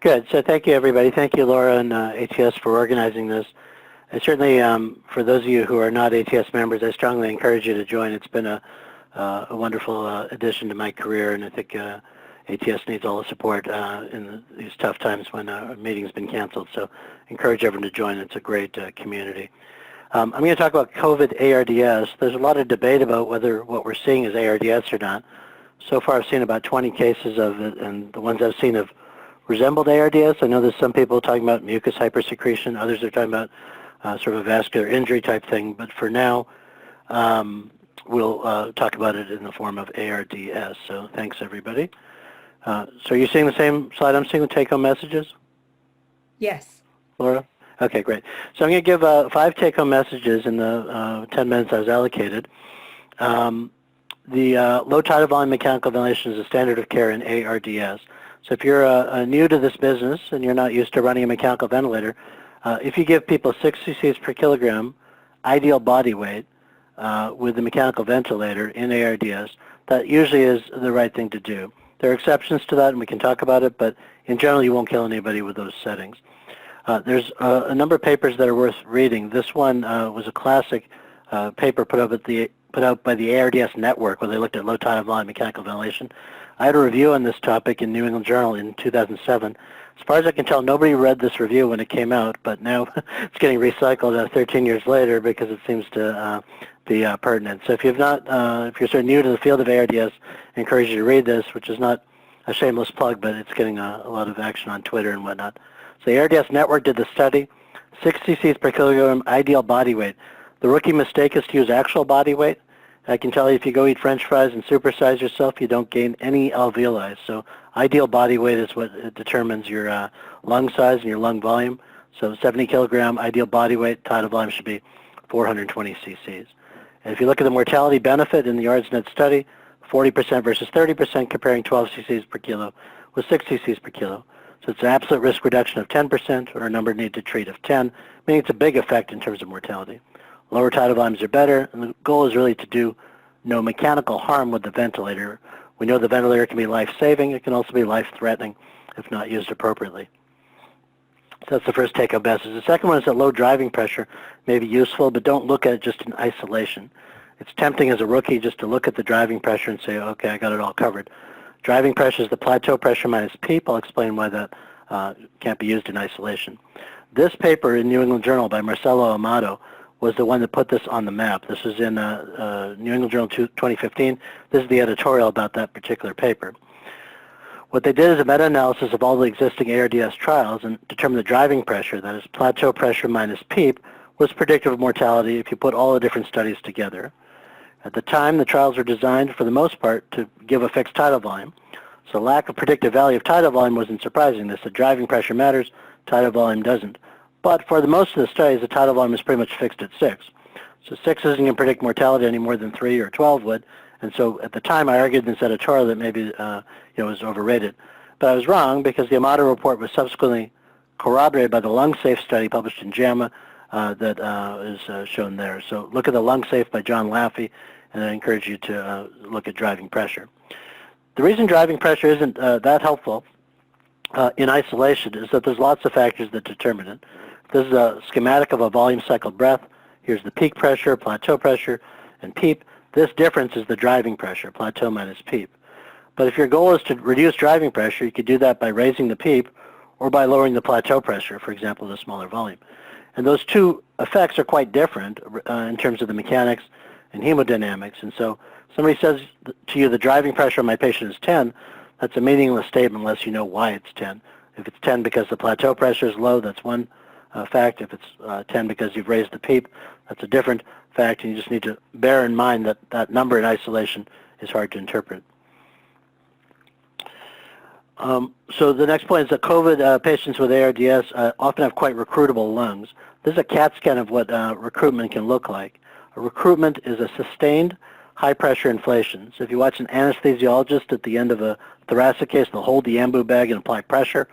Good. So thank you, everybody. Thank you, Laura and ATS, for organizing this. And certainly, for those of you who are not ATS members, I strongly encourage you to join. It's been a wonderful addition to my career, and I think ATS needs all the support in these tough times when a meeting's been canceled. So encourage everyone to join. It's a great community. I'm going to talk about COVID ARDS. There's a lot of debate about whether what we're seeing is ARDS or not. So far, I've seen about 20 cases of it, and the ones I've seen have resembled ARDS. I know there's some people talking about mucus hypersecretion. Others are talking about sort of a vascular injury type thing. But for now, we'll talk about it in the form of ARDS. So thanks, everybody. So are you seeing the same slide I'm seeing, the take-home messages? Yes. Laura? Okay, great. So I'm going to give 5 take-home messages in the 10 minutes I was allocated. The low tidal volume mechanical ventilation is a standard of care in ARDS. So if you're new to this business and you're not used to running a mechanical ventilator, if you give people 6 cc's per kilogram ideal body weight with the mechanical ventilator in ARDS, that usually is the right thing to do. There are exceptions to that, and we can talk about it, but in general, you won't kill anybody with those settings. There's a number of papers that are worth reading. This one was a classic paper put out by the ARDS network, where they looked at low tidal volume mechanical ventilation. I had a review on this topic in New England Journal in 2007. As far as I can tell, nobody read this review when it came out, but now it's getting recycled 13 years later because it seems to be pertinent. So if you've not, if you're sort of new to the field of ARDS, I encourage you to read this, which is not a shameless plug, but it's getting a lot of action on Twitter and whatnot. So the ARDS network did the study, 6 cc's per kilogram ideal body weight. The rookie mistake is to use actual body weight. I can tell you if you go eat French fries and supersize yourself, you don't gain any alveoli. So ideal body weight is what determines your lung size and your lung volume. So 70 kilogram ideal body weight, tidal volume should be 420 cc's. And if you look at the mortality benefit in the ARDSNet study, 40% versus 30% comparing 12 cc's per kilo with 6 cc's per kilo. So it's an absolute risk reduction of 10% or a number needed to treat of 10, meaning it's a big effect in terms of mortality. Lower tidal volumes are better, and the goal is really to do no mechanical harm with the ventilator. We know the ventilator can be life-saving. It can also be life-threatening if not used appropriately. So that's the first take-home message. The second one is that low driving pressure may be useful, but don't look at it just in isolation. It's tempting as a rookie just to look at the driving pressure and say, okay, I got it all covered. Driving pressure is the plateau pressure minus PEEP. I'll explain why that can't be used in isolation. This paper in New England Journal by Marcelo Amado was the one that put this on the map. This is in New England Journal 2015. This is the editorial about that particular paper. What they did is a meta-analysis of all the existing ARDS trials and determined the driving pressure, that is plateau pressure minus PEEP, was predictive of mortality if you put all the different studies together. At the time, the trials were designed, for the most part, to give a fixed tidal volume. So lack of predictive value of tidal volume wasn't surprising. They said driving pressure matters, tidal volume doesn't. But for the most of the studies, the tidal volume is pretty much fixed at 6. So 6 isn't going to predict mortality any more than 3 or 12 would. And so at the time, I argued in this editorial that maybe it was overrated. But I was wrong because the Amado report was subsequently corroborated by the LungSafe study published in JAMA that is shown there. So look at the LungSafe by John Laffey, and I encourage you to look at driving pressure. The reason driving pressure isn't that helpful in isolation is that there's lots of factors that determine it. This is a schematic of a volume cycle breath. Here's the peak pressure, plateau pressure, and PEEP. This difference is the driving pressure, plateau minus PEEP. But if your goal is to reduce driving pressure, you could do that by raising the PEEP or by lowering the plateau pressure, for example, at a smaller volume. And those two effects are quite different in terms of the mechanics and hemodynamics. And so somebody says to you the driving pressure of my patient is 10, that's a meaningless statement unless you know why it's 10. If it's 10 because the plateau pressure is low, that's one fact. If it's 10 because you've raised the PEEP, that's a different fact, and you just need to bear in mind that that number in isolation is hard to interpret. So the next point is that COVID patients with ARDS often have quite recruitable lungs. This is a CAT scan of what recruitment can look like. A recruitment is a sustained high-pressure inflation. So if you watch an anesthesiologist at the end of a thoracic case, they'll hold the ambu bag and apply pressure.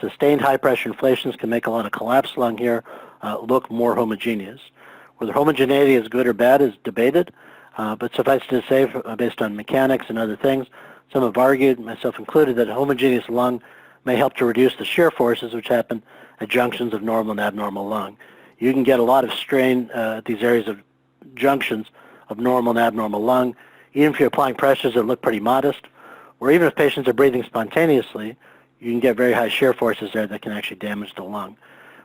Sustained high-pressure inflations can make a lot of collapsed lung here look more homogeneous. Whether homogeneity is good or bad is debated, but suffice to say, based on mechanics and other things, some have argued, myself included, that a homogeneous lung may help to reduce the shear forces which happen at junctions of normal and abnormal lung. You can get a lot of strain at these areas of junctions of normal and abnormal lung, even if you're applying pressures that look pretty modest, or even if patients are breathing spontaneously, you can get very high shear forces there that can actually damage the lung.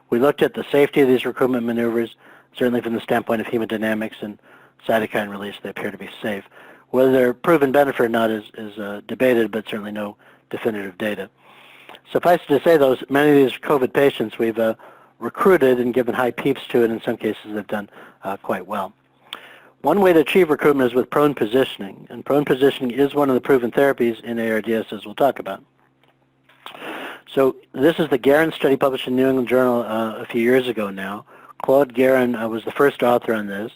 We looked at the safety of these recruitment maneuvers, certainly from the standpoint of hemodynamics and cytokine release, they appear to be safe. Whether they're proven benefit or not is debated, but certainly no definitive data. Suffice to say, though, many of these COVID patients we've recruited and given high PEEPs to, and in some cases they've done quite well. One way to achieve recruitment is with prone positioning, and prone positioning is one of the proven therapies in ARDS, as we'll talk about. So this is the Guerin study published in New England Journal a few years ago now. Claude Guerin was the first author on this.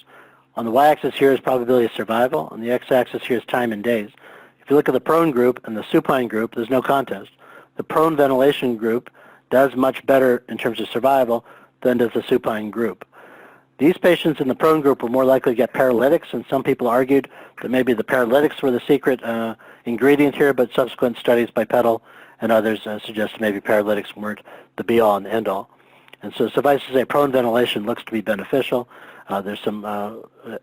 On the y-axis here is probability of survival. On the x-axis here is time in days. If you look at the prone group and the supine group, there's no contest. The prone ventilation group does much better in terms of survival than does the supine group. These patients in the prone group were more likely to get paralytics, and some people argued that maybe the paralytics were the secret ingredient here, but subsequent studies by Petal and others suggest maybe paralytics weren't the be-all and end-all. And so suffice to say, prone ventilation looks to be beneficial. There's some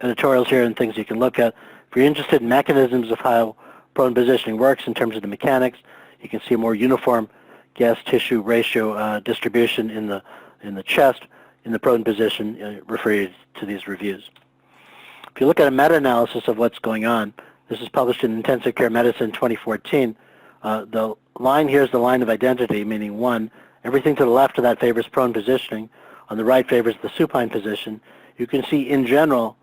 editorials here and things you can look at. If you're interested in mechanisms of how prone positioning works in terms of the mechanics, you can see a more uniform gas-tissue ratio distribution in the chest in the prone position. Refer you to these reviews. If you look at a meta-analysis of what's going on, this is published in Intensive Care Medicine 2014. The line here is the line of identity, meaning 1. Everything to the left of that favors prone positioning. On the right favors the supine position. You can see, in general,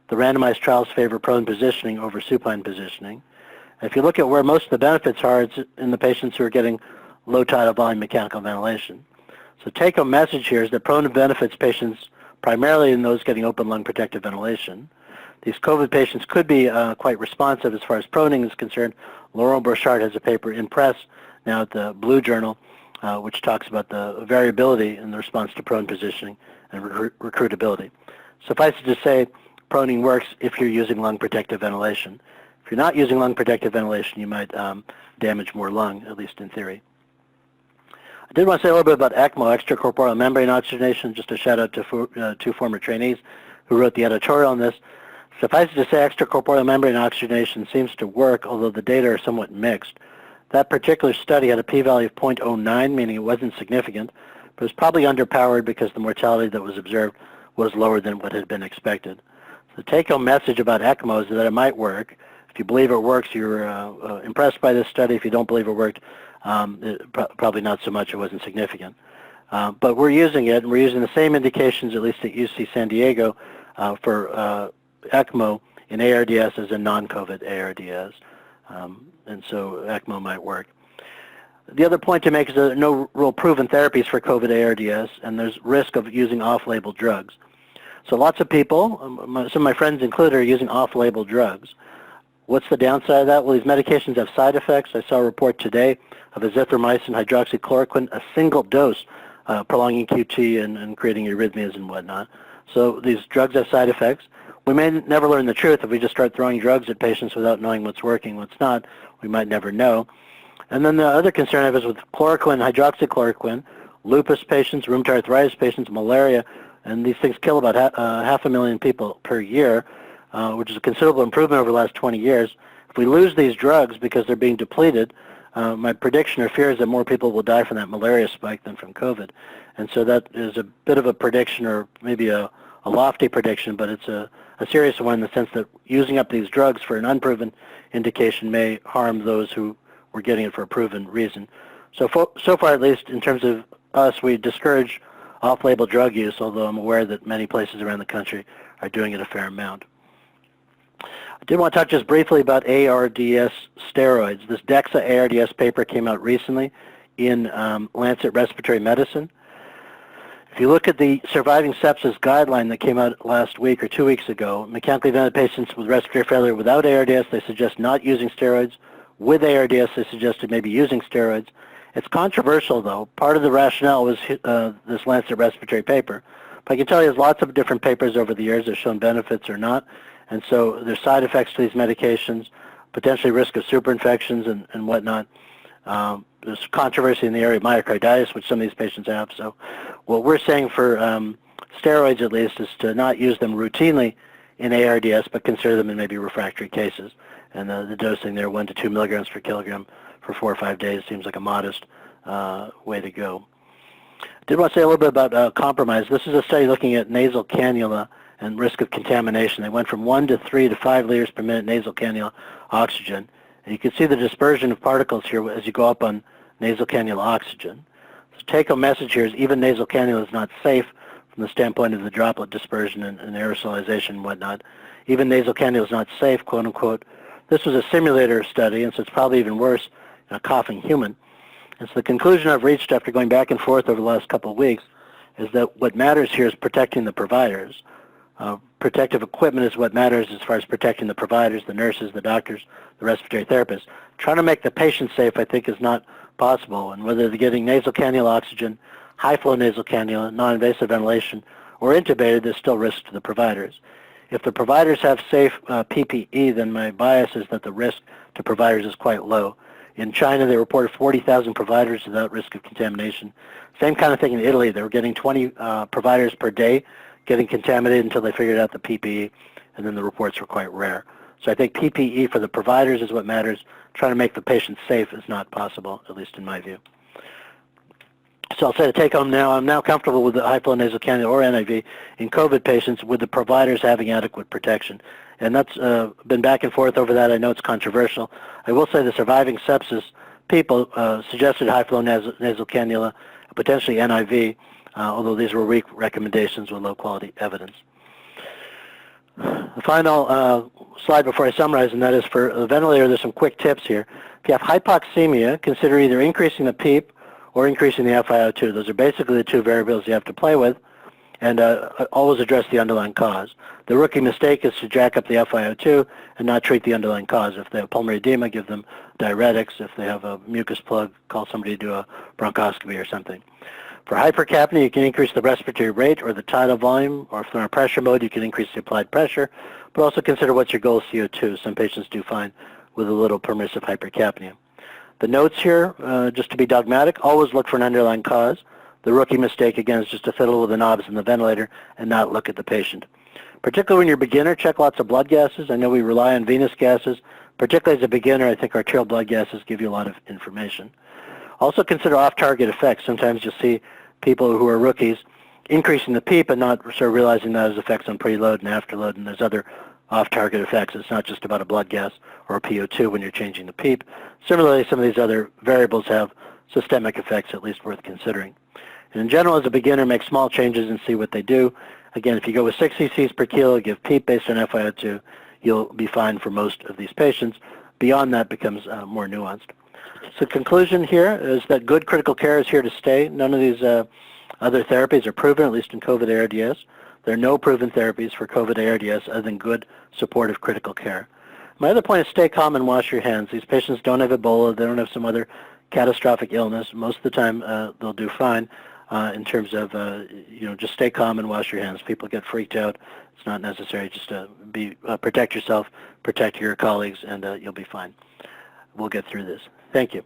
the randomized trials favor prone positioning over supine positioning. And if you look at where most of the benefits are, it's in the patients who are getting low tidal volume mechanical ventilation. So take-home message here is that prone benefits patients primarily in those getting open lung protective ventilation. These COVID patients could be quite responsive as far as proning is concerned. Laurent Brochard has a paper in press now at the Blue Journal which talks about the variability in the response to prone positioning and recruitability. Suffice it to say, proning works if you're using lung protective ventilation. If you're not using lung protective ventilation, you might damage more lung, at least in theory. I did want to say a little bit about ECMO, extracorporeal membrane oxygenation, just a shout out to two former trainees who wrote the editorial on this. Suffice it to say, extracorporeal membrane oxygenation seems to work, although the data are somewhat mixed. That particular study had a p-value of 0.09, meaning it wasn't significant, but it was probably underpowered because the mortality that was observed was lower than what had been expected. The take-home message about ECMO is that it might work. If you believe it works, you're impressed by this study. If you don't believe it worked, probably not so much. It wasn't significant. But we're using it, and we're using the same indications, at least at UC San Diego, for ECMO in ARDS as in non-COVID ARDS. And so ECMO might work. The other point to make is that there are no real proven therapies for COVID ARDS, and there's risk of using off-label drugs. So lots of people, some of my friends included, are using off-label drugs. What's the downside of that? Well, these medications have side effects. I saw a report today of azithromycin, hydroxychloroquine, a single dose, prolonging QT and creating arrhythmias and whatnot. So these drugs have side effects. We may never learn the truth if we just start throwing drugs at patients without knowing what's working, what's not. We might never know. And then the other concern I have is with chloroquine, hydroxychloroquine, lupus patients, rheumatoid arthritis patients, malaria, and these things kill about 500,000 people per year, which is a considerable improvement over the last 20 years. If we lose these drugs because they're being depleted, my prediction or fear is that more people will die from that malaria spike than from COVID. And so that is a bit of a prediction, or maybe a lofty prediction, but it's a serious one in the sense that using up these drugs for an unproven indication may harm those who were getting it for a proven reason. So far, at least in terms of us, we discourage off-label drug use, although I'm aware that many places around the country are doing it a fair amount. I did want to talk just briefly about ARDS steroids. This DEXA ARDS paper came out recently in Lancet Respiratory Medicine. If you look at the surviving sepsis guideline that came out last week or 2 weeks ago, mechanically ventilated patients with respiratory failure without ARDS, they suggest not using steroids. With ARDS, they suggested maybe using steroids. It's controversial, though. Part of the rationale was this Lancet Respiratory paper. But I can tell you there's lots of different papers over the years that have shown benefits or not. And so there's side effects to these medications, potentially risk of superinfections and whatnot. There's controversy in the area of myocarditis, which some of these patients have. So what we're saying for steroids, at least, is to not use them routinely in ARDS, but consider them in maybe refractory cases. And the dosing there, 1 to 2 milligrams per kilogram for 4 or 5 days, seems like a modest way to go. I did want to say a little bit about compromise. This is a study looking at nasal cannula and risk of contamination. They went from 1 to 3 to 5 liters per minute nasal cannula oxygen. And you can see the dispersion of particles here as you go up on nasal cannula oxygen. The take-home message here is even nasal cannula is not safe from the standpoint of the droplet dispersion and aerosolization and whatnot. Even nasal cannula is not safe, quote unquote. This was a simulator study, and so it's probably even worse in a coughing human. And so the conclusion I've reached after going back and forth over the last couple of weeks is that what matters here is protecting the providers. Protective equipment is what matters as far as protecting the providers, the nurses, the doctors, the respiratory therapists. Trying to make the patient safe, I think, is not possible. And whether they're getting nasal cannula oxygen, high-flow nasal cannula, non-invasive ventilation, or intubated, there's still risk to the providers. If the providers have safe PPE, then my bias is that the risk to providers is quite low. In China, they reported 40,000 providers without risk of contamination. Same kind of thing in Italy. They were getting 20 providers per day getting contaminated until they figured out the PPE, and then the reports were quite rare. So I think PPE for the providers is what matters. Trying to make the patient safe is not possible, at least in my view. So I'll say to take home now, I'm now comfortable with the high-flow nasal cannula or NIV in COVID patients with the providers having adequate protection. And that's been back and forth over that. I know it's controversial. I will say the surviving sepsis people suggested high-flow nasal cannula, potentially NIV, although these were weak recommendations with low-quality evidence. The final slide before I summarize, and that is for the ventilator, there's some quick tips here. If you have hypoxemia, consider either increasing the PEEP or increasing the FiO2. Those are basically the two variables you have to play with. and always address the underlying cause. The rookie mistake is to jack up the FiO2 and not treat the underlying cause. If they have pulmonary edema, give them diuretics. If they have a mucus plug, call somebody to do a bronchoscopy or something. For hypercapnia, you can increase the respiratory rate or the tidal volume, or if they're in pressure mode, you can increase the applied pressure, but also consider what's your goal CO2. Some patients do fine with a little permissive hypercapnia. The notes here, just to be dogmatic, always look for an underlying cause. The rookie mistake, again, is just to fiddle with the knobs in the ventilator and not look at the patient. Particularly when you're a beginner, check lots of blood gases. I know we rely on venous gases. Particularly as a beginner, I think arterial blood gases give you a lot of information. Also consider off-target effects. Sometimes you'll see people who are rookies increasing the PEEP and not sort of realizing that has effects on preload and afterload, and there's other off-target effects. It's not just about a blood gas or a PO2 when you're changing the PEEP. Similarly, some of these other variables have systemic effects at least worth considering. And in general, as a beginner, make small changes and see what they do. Again, if you go with 6 cc's per kilo, give PEEP based on FiO2, you'll be fine for most of these patients. Beyond that becomes more nuanced. So conclusion here is that good critical care is here to stay. None of these other therapies are proven, at least in COVID ARDS. There are no proven therapies for COVID ARDS other than good supportive critical care. My other point is stay calm and wash your hands. These patients don't have Ebola. They don't have some other catastrophic illness. Most of the time they'll do fine in terms of, just stay calm and wash your hands. People get freaked out. It's not necessary. Just protect yourself, protect your colleagues, and you'll be fine. We'll get through this. Thank you.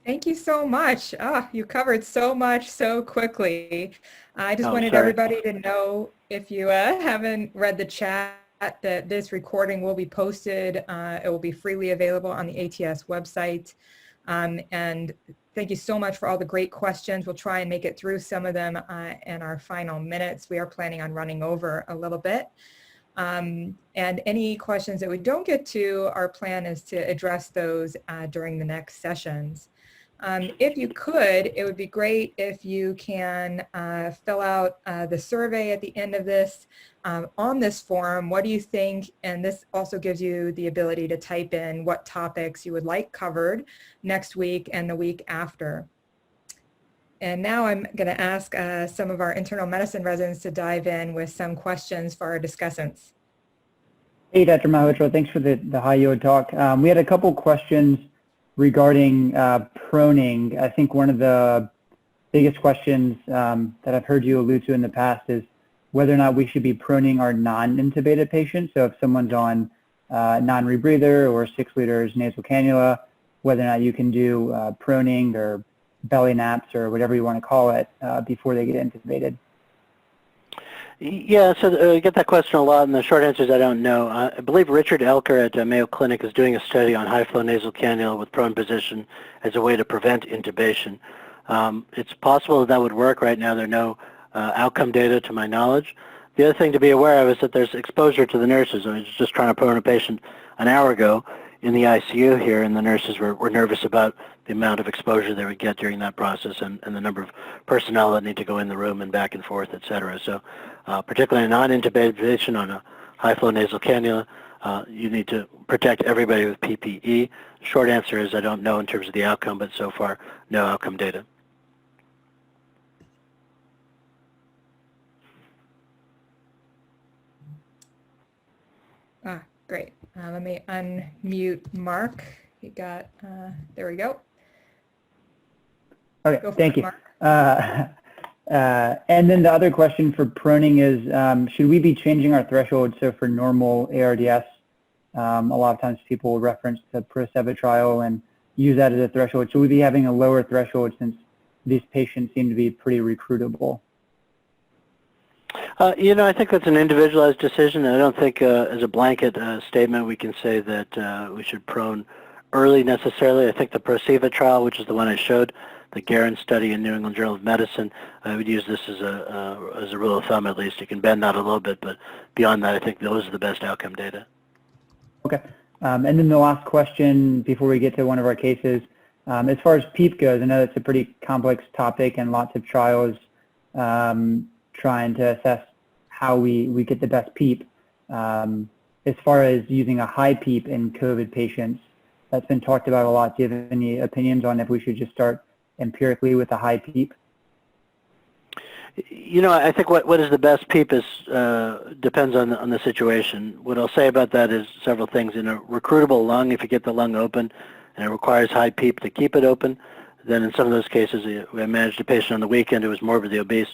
Thank you so much. You covered so much so quickly. I just wanted sorry. everybody to know, if you haven't read the chat, that this recording will be posted. It will be freely available on the ATS website. And thank you so much for all the great questions. We'll try and make it through some of them in our final minutes. We are planning on running over a little bit. And any questions that we don't get to, our plan is to address those during the next sessions. If you could, it would be great if you can fill out the survey at the end of this on this form. What do you think? And this also gives you the ability to type in what topics you would like covered next week and the week after. And now I'm going to ask some of our internal medicine residents to dive in with some questions for our discussants. Hey, Dr. Malhotra, thanks for the high-yield talk. We had a couple questions regarding proning. I think one of the biggest questions that I've heard you allude to in the past is whether or not we should be proning our non-intubated patients. So if someone's on non-rebreather or 6 liters nasal cannula, whether or not you can do proning or belly naps or whatever you want to call it before they get intubated. Yeah, so I get that question a lot, and the short answer is I don't know. I believe Richard Elker at Mayo Clinic is doing a study on high-flow nasal cannula with prone position as a way to prevent intubation. It's possible that would work. Right now there are no outcome data to my knowledge. The other thing to be aware of is that there's exposure to the nurses. I was just trying to prone a patient an hour ago in the ICU here, and the nurses were nervous about the amount of exposure they would get during that process and the number of personnel that need to go in the room and back and forth, et cetera. So particularly a non-intubated patient on a high-flow nasal cannula, you need to protect everybody with PPE. Short answer is I don't know in terms of the outcome, but so far, no outcome data. Great. Let me unmute Mark. You got, there we go. Okay, thank you. And then the other question for proning is, should we be changing our threshold? So for normal ARDS, a lot of times people will reference the ProSeva trial and use that as a threshold. Should we be having a lower threshold since these patients seem to be pretty recruitable? I think that's an individualized decision. I don't think as a blanket statement we can say that we should prone early necessarily. I think the ProSeva trial, which is the one I showed, the Guerin study in New England Journal of Medicine, I would use this as a rule of thumb at least. You can bend that a little bit, but beyond that I think those are the best outcome data. Okay. And then the last question before we get to one of our cases, as far as PEEP goes, I know it's a pretty complex topic and lots of trials trying to assess how we get the best PEEP. As far as using a high PEEP in COVID patients, that's been talked about a lot. Do you have any opinions on if we should just start empirically with a high PEEP? You know, I think what is the best PEEP is depends on the situation. What I'll say about that is several things. In a recruitable lung, if you get the lung open and it requires high PEEP to keep it open, then in some of those cases, we managed a patient on the weekend who was morbidly obese,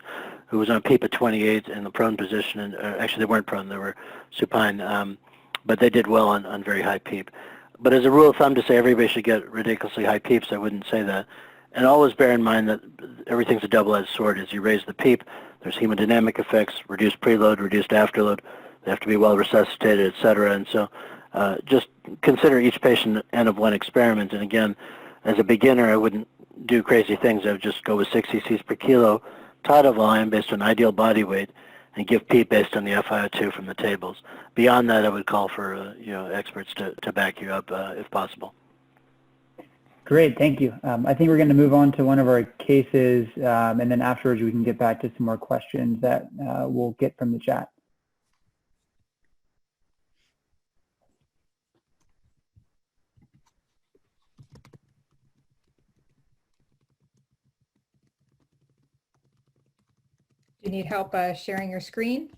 who was on PEEP at 28 in the prone position, and actually they weren't prone, they were supine, but they did well on very high PEEP. But as a rule of thumb, to say everybody should get ridiculously high PEEPs, I wouldn't say that. And always bear in mind that everything's a double-edged sword. As you raise the PEEP, there's hemodynamic effects, reduced preload, reduced afterload. They have to be well resuscitated, et cetera. And so just consider each patient N of 1 experiment. And again, as a beginner, I wouldn't do crazy things. I would just go with 6 cc's per kilo tidal volume based on ideal body weight and give PEEP based on the FiO2 from the tables. Beyond that, I would call for experts to back you up if possible. Great, thank you. I think we're going to move on to one of our cases, and then afterwards we can get back to some more questions that we'll get from the chat. Do you need help sharing your screen?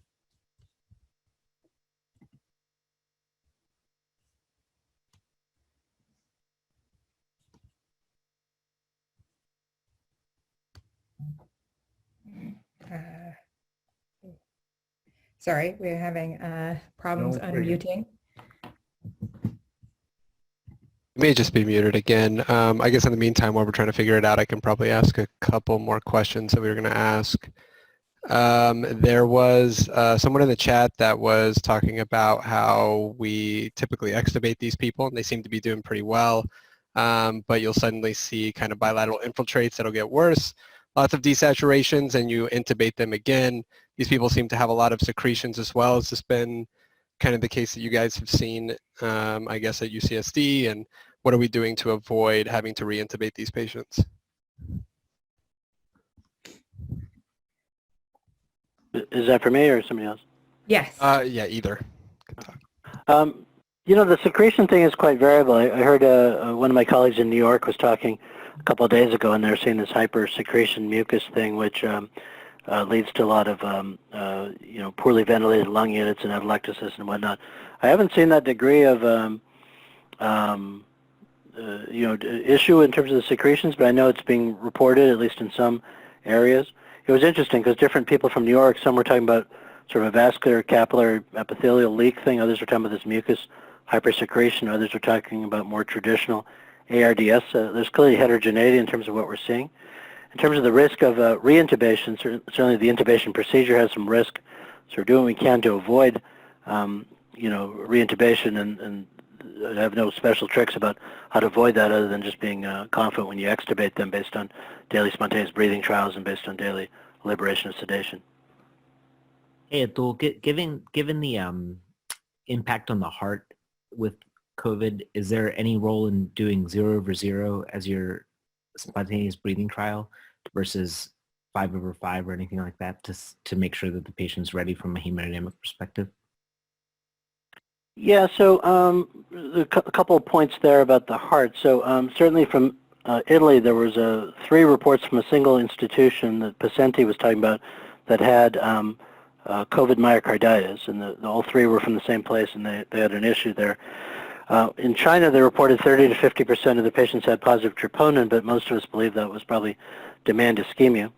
Sorry, we're having problems unmuting. It may just be muted again. I guess in the meantime, while we're trying to figure it out, I can probably ask a couple more questions that we were going to ask. There was someone in the chat that was talking about how we typically extubate these people, and they seem to be doing pretty well, but you'll suddenly see kind of bilateral infiltrates that'll get worse, lots of desaturations, and you intubate them again. These people seem to have a lot of secretions as well. Has this been kind of the case that you guys have seen, I guess, at UCSD, and what are we doing to avoid having to reintubate these patients? Is that for me or somebody else? Yes. Yeah, either. You know, the secretion thing is quite variable. I heard one of my colleagues in New York was talking a couple of days ago, and they're seeing this hypersecretion mucus thing, which leads to a lot of poorly ventilated lung units and atelectasis and whatnot. I haven't seen that degree of issue in terms of the secretions, but I know it's being reported, at least in some areas. It was interesting because different people from New York, some were talking about sort of a vascular capillary epithelial leak thing, others were talking about this mucus hypersecretion, others were talking about more traditional ARDS. There's clearly heterogeneity in terms of what we're seeing. In terms of the risk of reintubation, certainly the intubation procedure has some risk, so we're doing what we can to avoid reintubation, and I have no special tricks about how to avoid that other than just being confident when you extubate them based on daily spontaneous breathing trials and based on daily liberation of sedation. Hey, Atul, given the impact on the heart with COVID, is there any role in doing 0/0 as your spontaneous breathing trial versus 5/5 or anything like that to make sure that the patient's ready from a hemodynamic perspective? Yeah, so a couple of points there about the heart. So certainly from Italy, there was 3 reports from a single institution that Pacenti was talking about that had COVID myocarditis, and all 3 were from the same place, and they had an issue there. In China, they reported 30 to 50% of the patients had positive troponin, but most of us believe that was probably demand ischemia.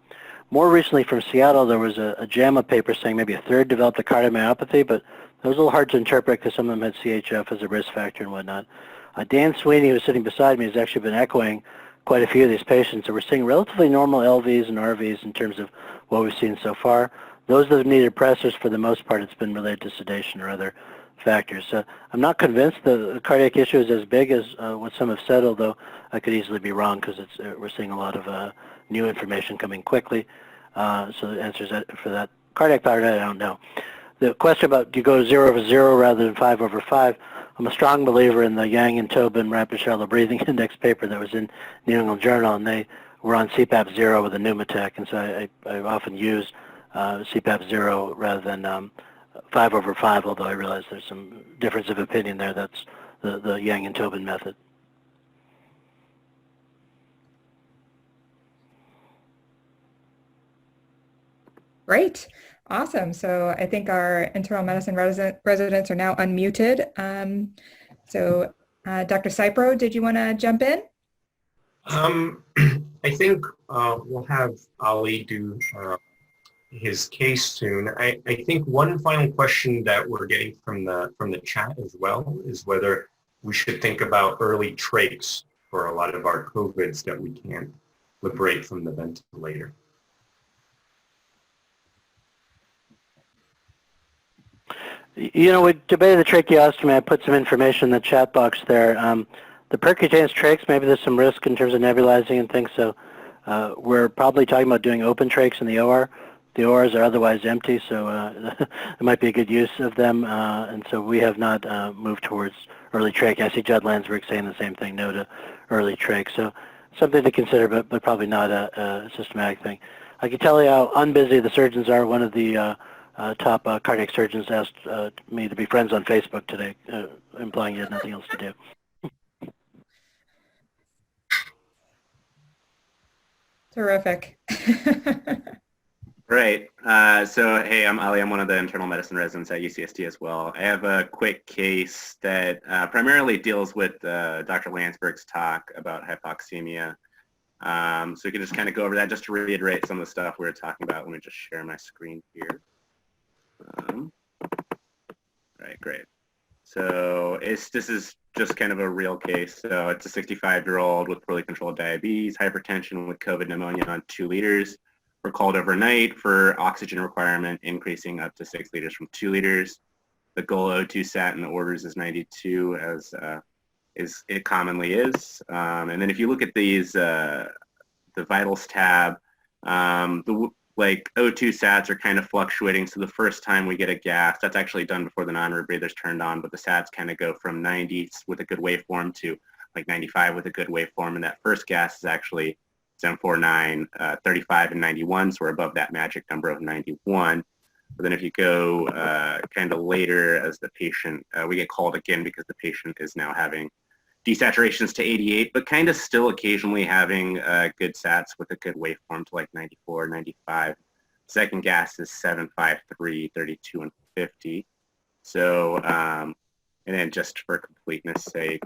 More recently from Seattle, there was a JAMA paper saying maybe a third developed a cardiomyopathy, but it was a little hard to interpret because some of them had CHF as a risk factor and whatnot. Dan Sweeney, who's sitting beside me, has actually been echoing quite a few of these patients, and we're seeing relatively normal LVs and RVs in terms of what we've seen so far. Those that have needed pressors, for the most part, it's been related to sedation or other factors. So I'm not convinced the cardiac issue is as big as what some have said, although I could easily be wrong because we're seeing a lot of new information coming quickly. So the answer is for that cardiac part, I don't know. The question about do you go 0/0 rather than 5/5, I'm a strong believer in the Yang and Tobin Rapid Shallow Breathing Index paper that was in New England Journal, and they were on CPAP 0 with a pneumatech, and so I often use CPAP 0 rather than 5/5, although I realize there's some difference of opinion there. That's the Yang and Tobin method. Great. Awesome. So I think our internal medicine residents are now unmuted. Dr. Cypro, did you want to jump in? I think we'll have Ali do his case soon. I think one final question that we're getting from the chat as well is whether we should think about early trachs for a lot of our COVIDs that we can't liberate from the ventilator. You know, we debated the tracheostomy. I put some information in the chat box there. The percutaneous trachs, maybe there's some risk in terms of nebulizing and things, so we're probably talking about doing open trachs in the OR. The ORs are otherwise empty, so it might be a good use of them, and so we have not moved towards early trach. I see Judd Landsberg saying the same thing, no to early trach, so something to consider, but probably not a systematic thing. I can tell you how unbusy the surgeons are. One of the top cardiac surgeons asked me to be friends on Facebook today, implying he had nothing else to do. Terrific. Right. So, hey, I'm Ali. I'm one of the internal medicine residents at UCSD as well. I have a quick case that primarily deals with Dr. Landsberg's talk about hypoxemia. So we can just kind of go over that just to reiterate some of the stuff we were talking about. Let me just share my screen here. Right, great. So this is just kind of a real case. So it's a 65-year-old with poorly controlled diabetes, hypertension with COVID pneumonia on 2 liters. We're called overnight for oxygen requirement increasing up to 6 liters from 2 liters. The goal O2 sat in the orders is 92, as it commonly is. And then if you look at these, the vitals tab, like O2 sats are kind of fluctuating. So the first time we get a gas, that's actually done before the non-rebreather's turned on, but the sats kind of go from 90 with a good waveform to like 95 with a good waveform. And that first gas is actually 749, 35, and 91. So we're above that magic number of 91. But then if you go kind of later as the patient, we get called again because the patient is now having desaturations to 88, but kind of still occasionally having good sats with a good waveform to like 94, 95. Second gas is 753, 32, and 50. So, and then just for completeness sake,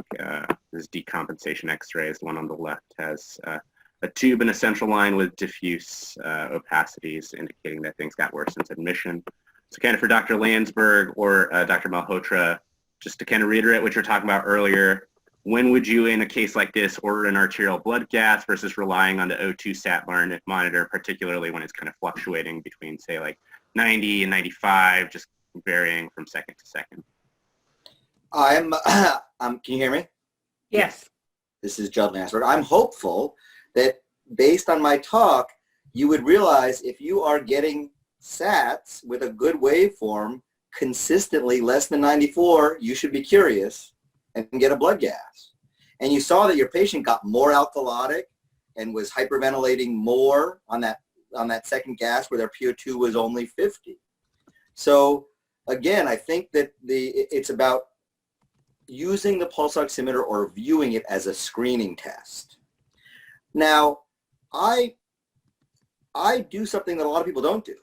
this decompensation x-rays. The one on the left has a tube and a central line with diffuse opacities indicating that things got worse since admission. So kind of for Dr. Landsberg or Dr. Malhotra, just to kind of reiterate what you're talking about earlier, when would you, in a case like this, order an arterial blood gas versus relying on the O2 sat monitor, particularly when it's kind of fluctuating between, say, like 90 and 95, just varying from second to second? Can you hear me? Yes. This is Judd Landsberg. I'm hopeful that based on my talk, you would realize if you are getting sats with a good waveform consistently less than 94, you should be curious and get a blood gas. And you saw that your patient got more alkalotic and was hyperventilating more on that second gas where their PO2 was only 50. So again, I think that it's about using the pulse oximeter or viewing it as a screening test. Now, I do something that a lot of people don't do.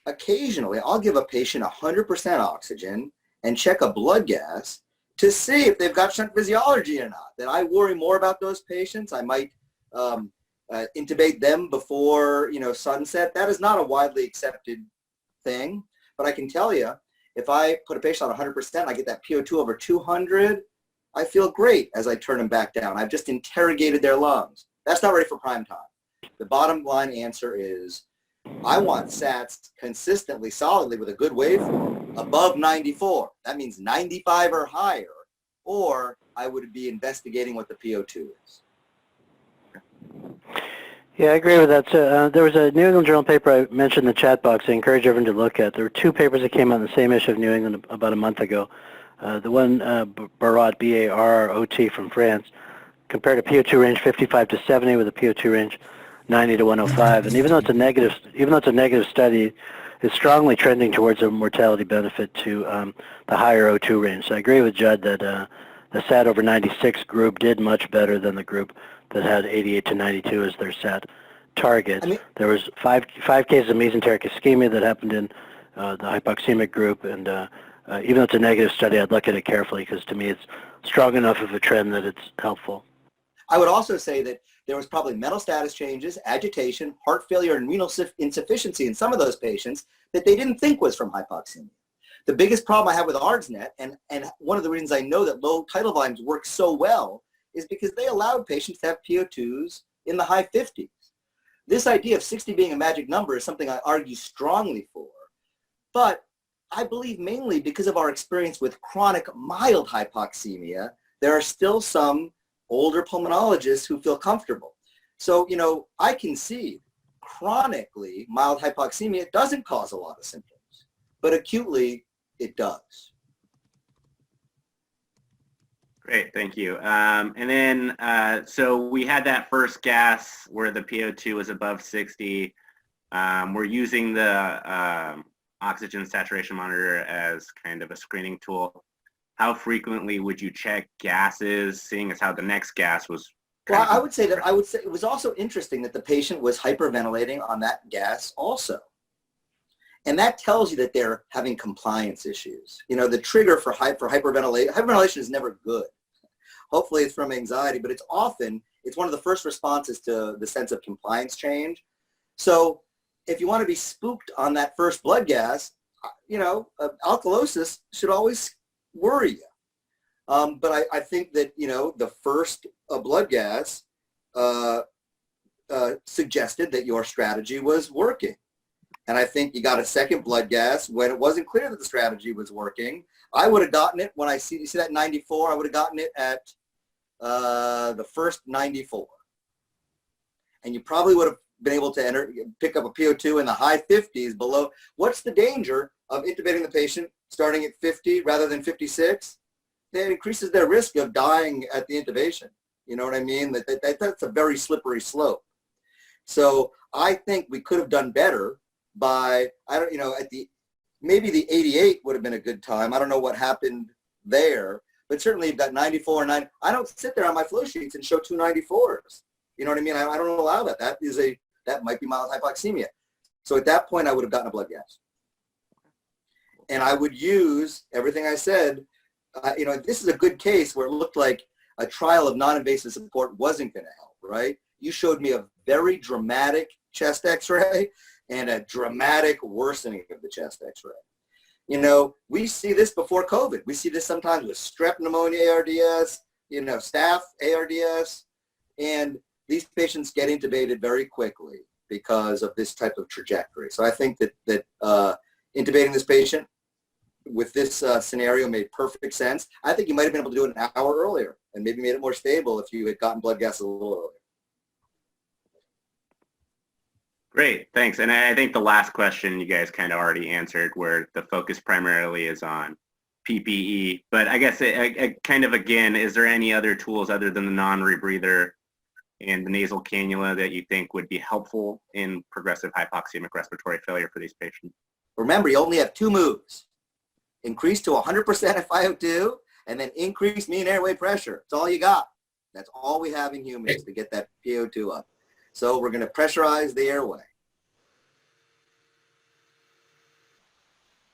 Occasionally, I'll give a patient 100% oxygen and check a blood gas to see if they've got shunt physiology or not. Then I worry more about those patients. I might intubate them before sunset. That is not a widely accepted thing, but I can tell you, if I put a patient on 100%, I get that PO2 over 200, I feel great as I turn them back down. I've just interrogated their lungs. That's not ready for prime time. The bottom line answer is, I want sats consistently, solidly with a good waveform above 94. That means 95 or higher, or I would be investigating what the PO2 is. Yeah, I agree with that. So, there was a New England Journal paper I mentioned in the chat box I encourage everyone to look at. There were 2 papers that came out in the same issue of New England about a month ago. The one, Barat, B-A-R-R-O-T from France, compared a PO2 range 55 to 70 with a PO2 range 90 to 105. And even though it's a negative study, it's strongly trending towards a mortality benefit to the higher O2 range. So I agree with Judd that the SAT over 96 group did much better than the group that had 88 to 92 as their SAT target. I mean, There was five cases of mesenteric ischemia that happened in the hypoxemic group, and even though it's a negative study, I'd look at it carefully because to me it's strong enough of a trend that it's helpful. I would also say that there was probably mental status changes, agitation, heart failure, and renal insufficiency in some of those patients that they didn't think was from hypoxemia. The biggest problem I have with ARDSNet, and one of the reasons I know that low tidal volumes work so well, is because they allowed patients to have PO2s in the high 50s. This idea of 60 being a magic number is something I argue strongly for, but I believe mainly because of our experience with chronic mild hypoxemia, there are still some older pulmonologists who feel comfortable. So, you know, I concede chronically mild hypoxemia doesn't cause a lot of symptoms, but acutely it does. Great, thank you. And then, so we had that first gas where the PO2 was above 60. We're using the oxygen saturation monitor as kind of a screening tool. How frequently would you check gases, seeing as how the next gas was? Well, I would say it was also interesting that the patient was hyperventilating on that gas also. And that tells you that they're having compliance issues. You know, the trigger for hyperventilation is never good. Hopefully it's from anxiety, but it's one of the first responses to the sense of compliance change. So if you want to be spooked on that first blood gas, you know, alkalosis should always worry you. But I think that, you know, the first blood gas suggested that your strategy was working. And I think you got a second blood gas when it wasn't clear that the strategy was working. I would have gotten it when you see that 94, I would have gotten it at the first 94. And you probably would have been able to pick up a PO2 in the high 50s below. What's the danger of intubating the patient starting at 50 rather than 56? That increases their risk of dying at the intubation. You know what I mean? That's a very slippery slope. So I think we could have done better by, maybe the 88 would have been a good time. I don't know what happened there, but certainly you've got 94, 9. I don't sit there on my flow sheets and show 294s. You know what I mean? I don't allow that. That might be mild hypoxemia. So at that point, I would have gotten a blood gas. And I would use everything I said. This is a good case where it looked like a trial of non-invasive support wasn't going to help, right? You showed me a very dramatic chest x-ray and a dramatic worsening of the chest x-ray. You know, we see this before COVID. We see this sometimes with strep pneumonia ARDS, staph ARDS, and these patients get intubated very quickly because of this type of trajectory. So I think that intubating this patient with this scenario made perfect sense. I think you might have been able to do it an hour earlier and maybe made it more stable if you had gotten blood gas a little earlier. Great, thanks. And I think the last question you guys kind of already answered, where the focus primarily is on PPE. But I guess again, is there any other tools other than the non-rebreather and the nasal cannula that you think would be helpful in progressive hypoxemic respiratory failure for these patients? Remember, you only have two moves. Increase to 100% FiO2 and then increase mean airway pressure. That's all you got. That's all we have in humans to get that PO2 up. So we're going to pressurize the airway.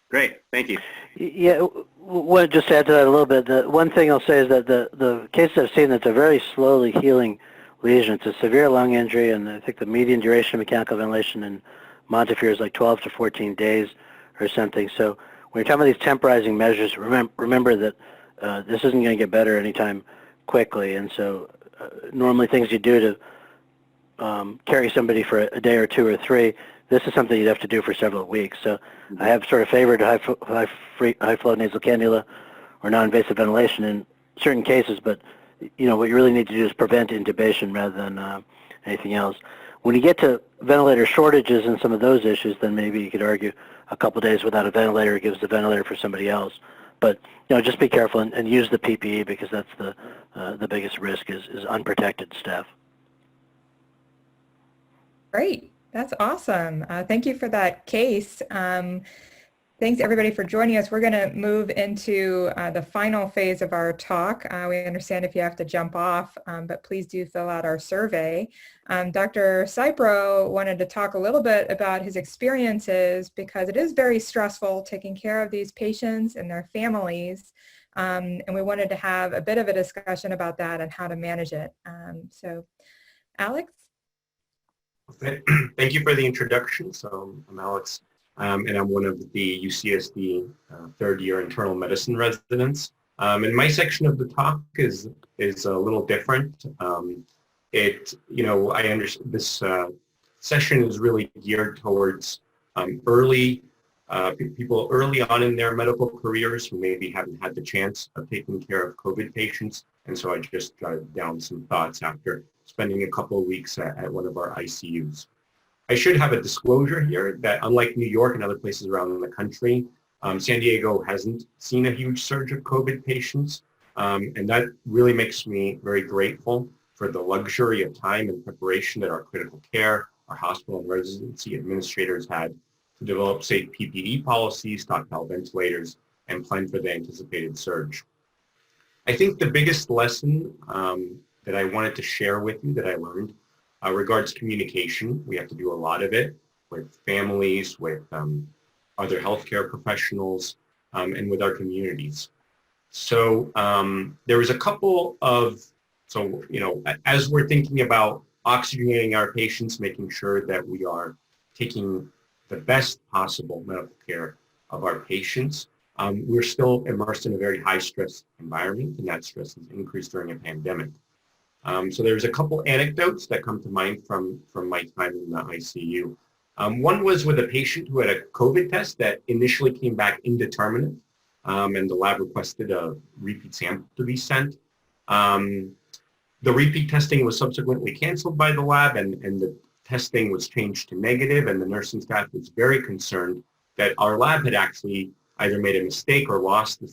Great, thank you. Yeah, well, just to add to that a little bit, the one thing I'll say is that the cases I've seen, that's a very slowly healing lesion. It's a severe lung injury, and I think the median duration of mechanical ventilation in Montefiore is like 12 to 14 days or something. So when you're talking about these temporizing measures, remember that this isn't going to get better anytime quickly. And so normally things you do to carry somebody for a day or two or three, this is something you'd have to do for several weeks. So I have sort of favored high flow nasal cannula or non-invasive ventilation in certain cases, but what you really need to do is prevent intubation rather than anything else. When you get to ventilator shortages and some of those issues, then maybe you could argue a couple days without a ventilator gives the ventilator for somebody else. But just be careful and use the PPE, because that's the biggest risk is unprotected staff. Great. That's awesome. Thank you for that case. Thanks everybody for joining us. We're going to move into the final phase of our talk. We understand if you have to jump off, but please do fill out our survey. Dr. Cypro wanted to talk a little bit about his experiences because it is very stressful taking care of these patients and their families. And we wanted to have a bit of a discussion about that and how to manage it. So, Alex? Thank you for the introduction. So I'm Alex, and I'm one of the UCSD third-year internal medicine residents. And my section of the talk is a little different. I understand this session is really geared towards people early on in their medical careers who maybe haven't had the chance of taking care of COVID patients. And so I just jotted down some thoughts after spending a couple of weeks at one of our ICUs. I should have a disclosure here that unlike New York and other places around the country, San Diego hasn't seen a huge surge of COVID patients. And that really makes me very grateful for the luxury of time and preparation that our critical care, our hospital and residency administrators had to develop safe PPE policies, stockpile ventilators, and plan for the anticipated surge. I think the biggest lesson that I wanted to share with you that I learned regards communication. We have to do a lot of it with families, with other healthcare professionals, and with our communities. So there was a couple of, as we're thinking about oxygenating our patients, making sure that we are taking the best possible medical care of our patients, we're still immersed in a very high stress environment, and that stress has increased during a pandemic. So there's a couple anecdotes that come to mind from my time in the ICU. One was with a patient who had a COVID test that initially came back indeterminate, and the lab requested a repeat sample to be sent. The repeat testing was subsequently canceled by the lab, and the testing was changed to negative, and the nursing staff was very concerned that our lab had actually either made a mistake or lost the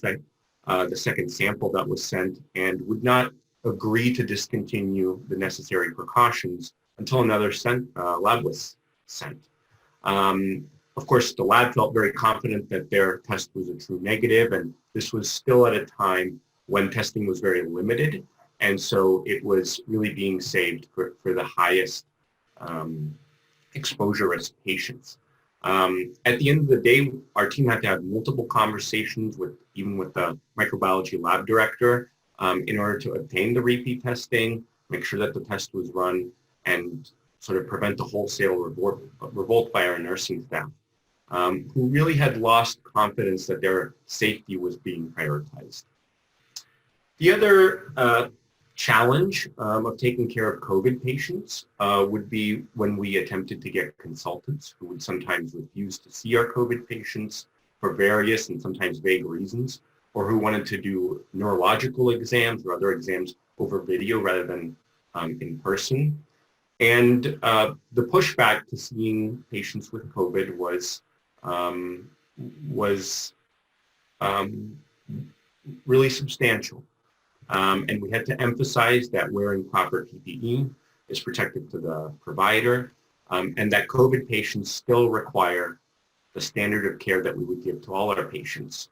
second sample that was sent, and would not agree to discontinue the necessary precautions until another lab was sent. Of course, the lab felt very confident that their test was a true negative, and this was still at a time when testing was very limited, and so it was really being saved for the highest exposure risk patients. At the end of the day, our team had to have multiple conversations even with the microbiology lab director in order to obtain the repeat testing, make sure that the test was run, and sort of prevent the wholesale revolt by our nursing staff, who really had lost confidence that their safety was being prioritized. The other challenge of taking care of COVID patients would be when we attempted to get consultants who would sometimes refuse to see our COVID patients for various and sometimes vague reasons, or who wanted to do neurological exams or other exams over video rather than in person. And the pushback to seeing patients with COVID was really substantial. And we had to emphasize that wearing proper PPE is protective to the provider, and that COVID patients still require the standard of care that we would give to all our patients.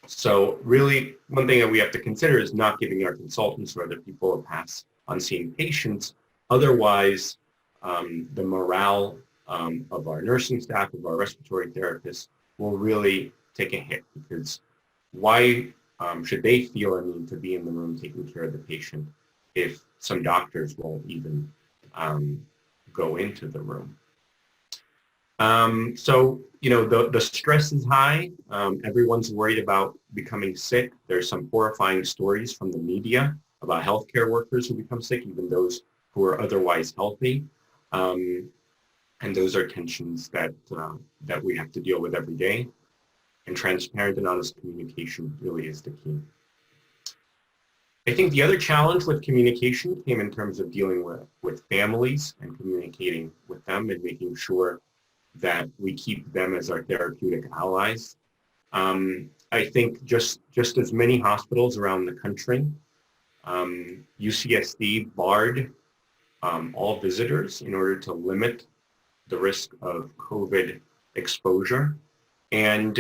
So really, one thing that we have to consider is not giving our consultants or other people a pass on seeing patients. Otherwise, the morale of our nursing staff, of our respiratory therapists, will really take a hit, because why should they feel a need to be in the room taking care of the patient if some doctors won't even go into the room? So, the stress is high. Everyone's worried about becoming sick. There's some horrifying stories from the media about healthcare workers who become sick, even those who are otherwise healthy. And those are tensions that we have to deal with every day. And transparent and honest communication really is the key. I think the other challenge with communication came in terms of dealing with families and communicating with them and making sure that we keep them as our therapeutic allies. I think just as many hospitals around the country, UCSD barred all visitors in order to limit the risk of COVID exposure. And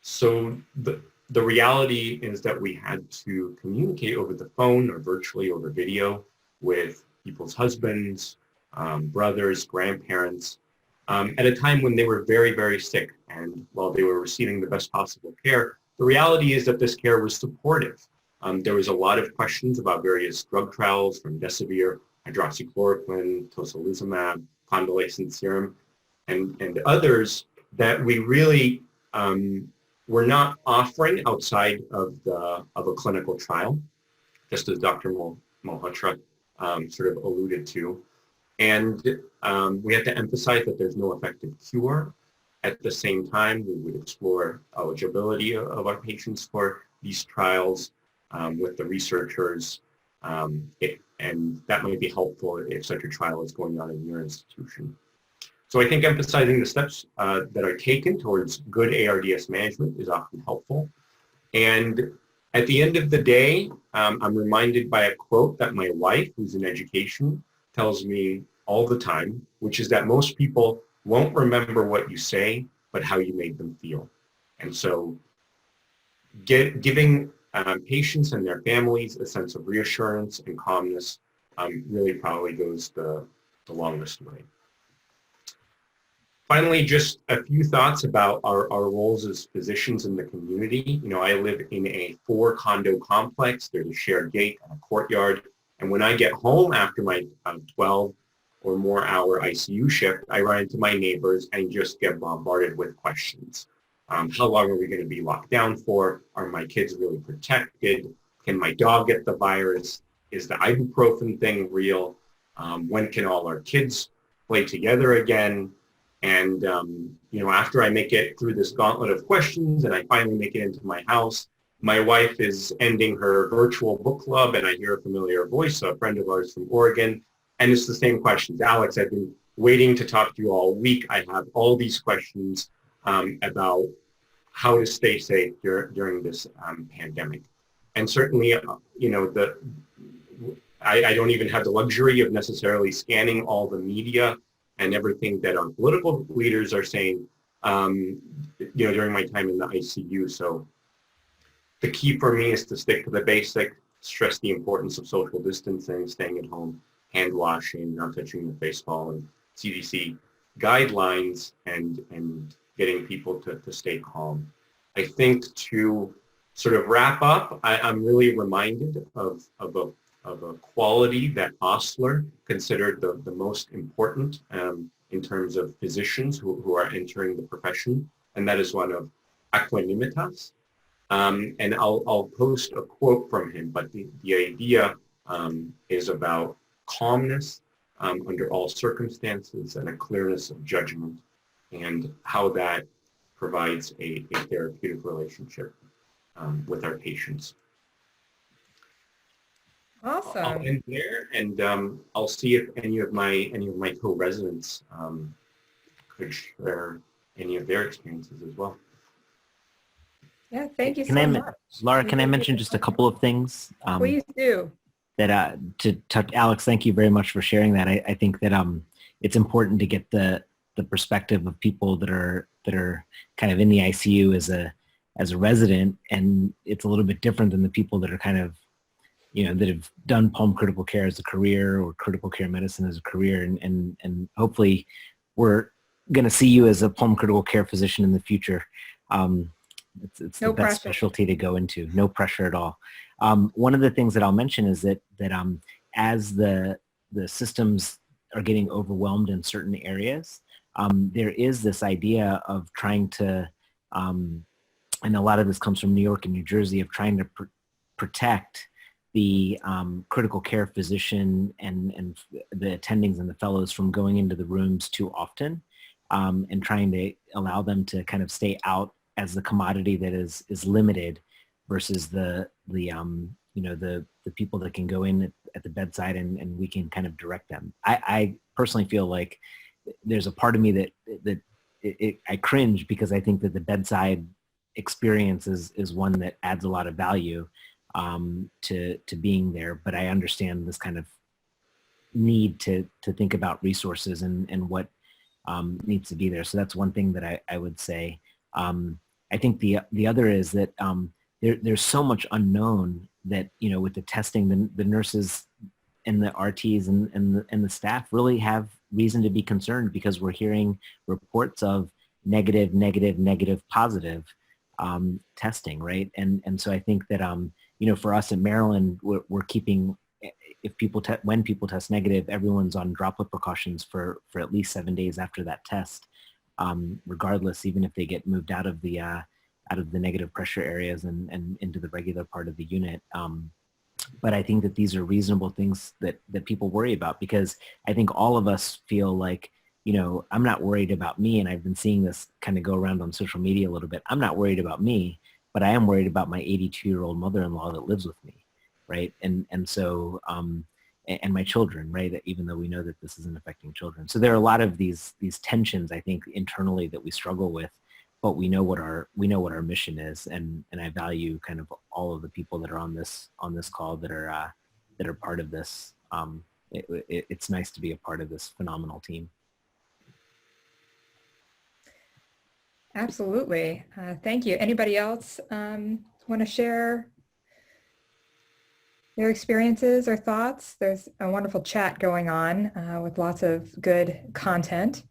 so the reality is that we had to communicate over the phone or virtually over video with people's husbands, brothers, grandparents, at a time when they were very, very sick. And while they were receiving the best possible care, the reality is that this care was supportive. There was a lot of questions about various drug trials from Desivir, hydroxychloroquine, tocilizumab, convalescent serum, and others that we really were not offering outside of a clinical trial, just as Dr. Malhotra sort of alluded to. And we had to emphasize that there's no effective cure. At the same time, we would explore eligibility of our patients for these trials with the researchers, and that might be helpful if such a trial is going on in your institution. So I think emphasizing the steps that are taken towards good ARDS management is often helpful. And at the end of the day, I'm reminded by a quote that my wife, who's in education, tells me all the time, which is that most people won't remember what you say, but how you made them feel. And so giving patients and their families a sense of reassurance and calmness really probably goes the longest way. Finally, just a few thoughts about our roles as physicians in the community. You know, I live in a 4-condo complex. There's a shared gate and a courtyard. And when I get home after my 12 or more hour ICU shift, I run into my neighbors and just get bombarded with questions. How long are we going to be locked down for? Are my kids really protected? Can my dog get the virus? Is the ibuprofen thing real? When can all our kids play together again? And, you know, after I make it through this gauntlet of questions and I finally make it into my house, my wife is ending her virtual book club and I hear a familiar voice, a friend of ours from Oregon. And it's the same questions. Alex, I've been waiting to talk to you all week. I have all these questions about how to stay safe during this pandemic. And certainly, you know, I don't even have the luxury of necessarily scanning all the media and everything that our political leaders are saying, you know, during my time in the ICU. So the key for me is to stick to the basic, stress the importance of social distancing, staying at home, hand washing, not touching the baseball, and CDC guidelines, and getting people to stay calm. I think to sort of wrap up, I'm really reminded of a quality that Osler considered the most important in terms of physicians who are entering the profession, and that is one of equanimitas. And I'll post a quote from him, but the idea is about calmness under all circumstances and a clearness of judgment, and how that provides a therapeutic relationship with our patients. Awesome. I'll end there, and I'll see if any of my co-residents could share any of their experiences as well. Yeah, thank you so much. Laura, can I mention just a couple of things? Please do. That Alex, thank you very much for sharing that. I think that it's important to get the perspective of people that are kind of in the ICU as a resident, and it's a little bit different than the people that are kind of, you know, that have done pulm critical care as a career or critical care medicine as a career, and hopefully we're going to see you as a pulm critical care physician in the future. It's no the best specialty to go into. No pressure at all. One of the things that I'll mention is that as the systems are getting overwhelmed in certain areas, there is this idea of trying to, and a lot of this comes from New York and New Jersey, of trying to protect the critical care physician and the attendings and the fellows from going into the rooms too often, and trying to allow them to kind of stay out as the commodity that is limited versus the people that can go in at the bedside and we can kind of direct them. I personally feel like there's a part of me that I cringe, because I think that the bedside experience is one that adds a lot of value to being there. But I understand this kind of need to think about resources and what needs to be there. So that's one thing that I would say. I think the other is that there's so much unknown that, with the testing, the nurses and the RTs and the staff really have reason to be concerned, because we're hearing reports of negative, positive testing, right? And so I think that, for us in Maryland, we're keeping, when people test negative, everyone's on droplet precautions for at least 7 days after that test, regardless, even if they get moved out of the negative pressure areas and into the regular part of the unit. But I think that these are reasonable things that people worry about, because I think all of us feel like, I'm not worried about me, and I've been seeing this kind of go around on social media a little bit. I'm not worried about me, but I am worried about my 82-year-old mother-in-law that lives with me, right? And so, and my children, right? Even though we know that this isn't affecting children. So there are a lot of these tensions, I think, internally that we struggle with, but we know what our mission is, and I value kind of all of the people that are on this call that are part of this. It's nice to be a part of this phenomenal team. Absolutely. Thank you. Anybody else want to share their experiences or thoughts? There's a wonderful chat going on with lots of good content.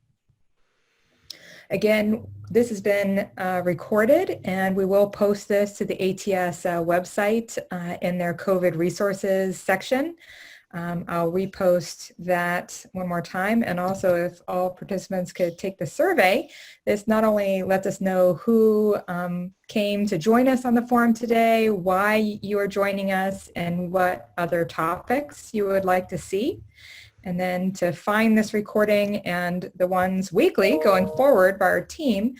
Again, this has been recorded, and we will post this to the ATS website in their COVID resources section. I'll repost that one more time. And also, if all participants could take the survey, this not only lets us know who came to join us on the forum today, why you are joining us, and what other topics you would like to see. And then to find this recording and the ones weekly going forward by our team,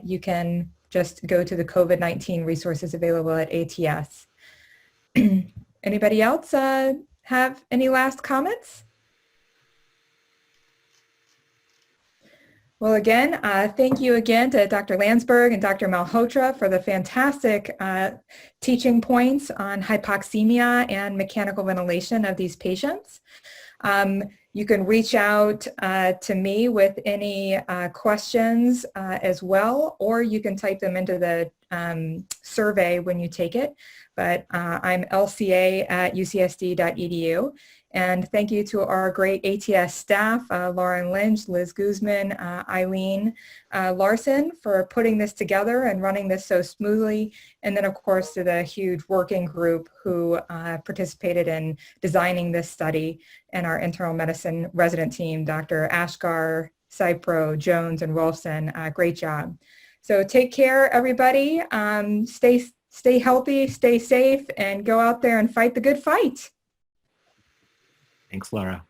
you can just go to the COVID-19 resources available at ATS. Anybody else have any last comments? Well, again, thank you again to Dr. Landsberg and Dr. Malhotra for the fantastic teaching points on hypoxemia and mechanical ventilation of these patients. You can reach out to me with any questions as well, or you can type them into the survey when you take it. But I'm lca@ucsd.edu. And thank you to our great ATS staff, Lauren Lynch, Liz Guzman, Eileen Larson, for putting this together and running this so smoothly. And then, of course, to the huge working group who participated in designing this study, and our internal medicine resident team, Dr. Ashgar, Cypro, Jones, and Wolfson. Great job. So take care, everybody. Stay healthy, stay safe, and go out there and fight the good fight. Thanks, Laura.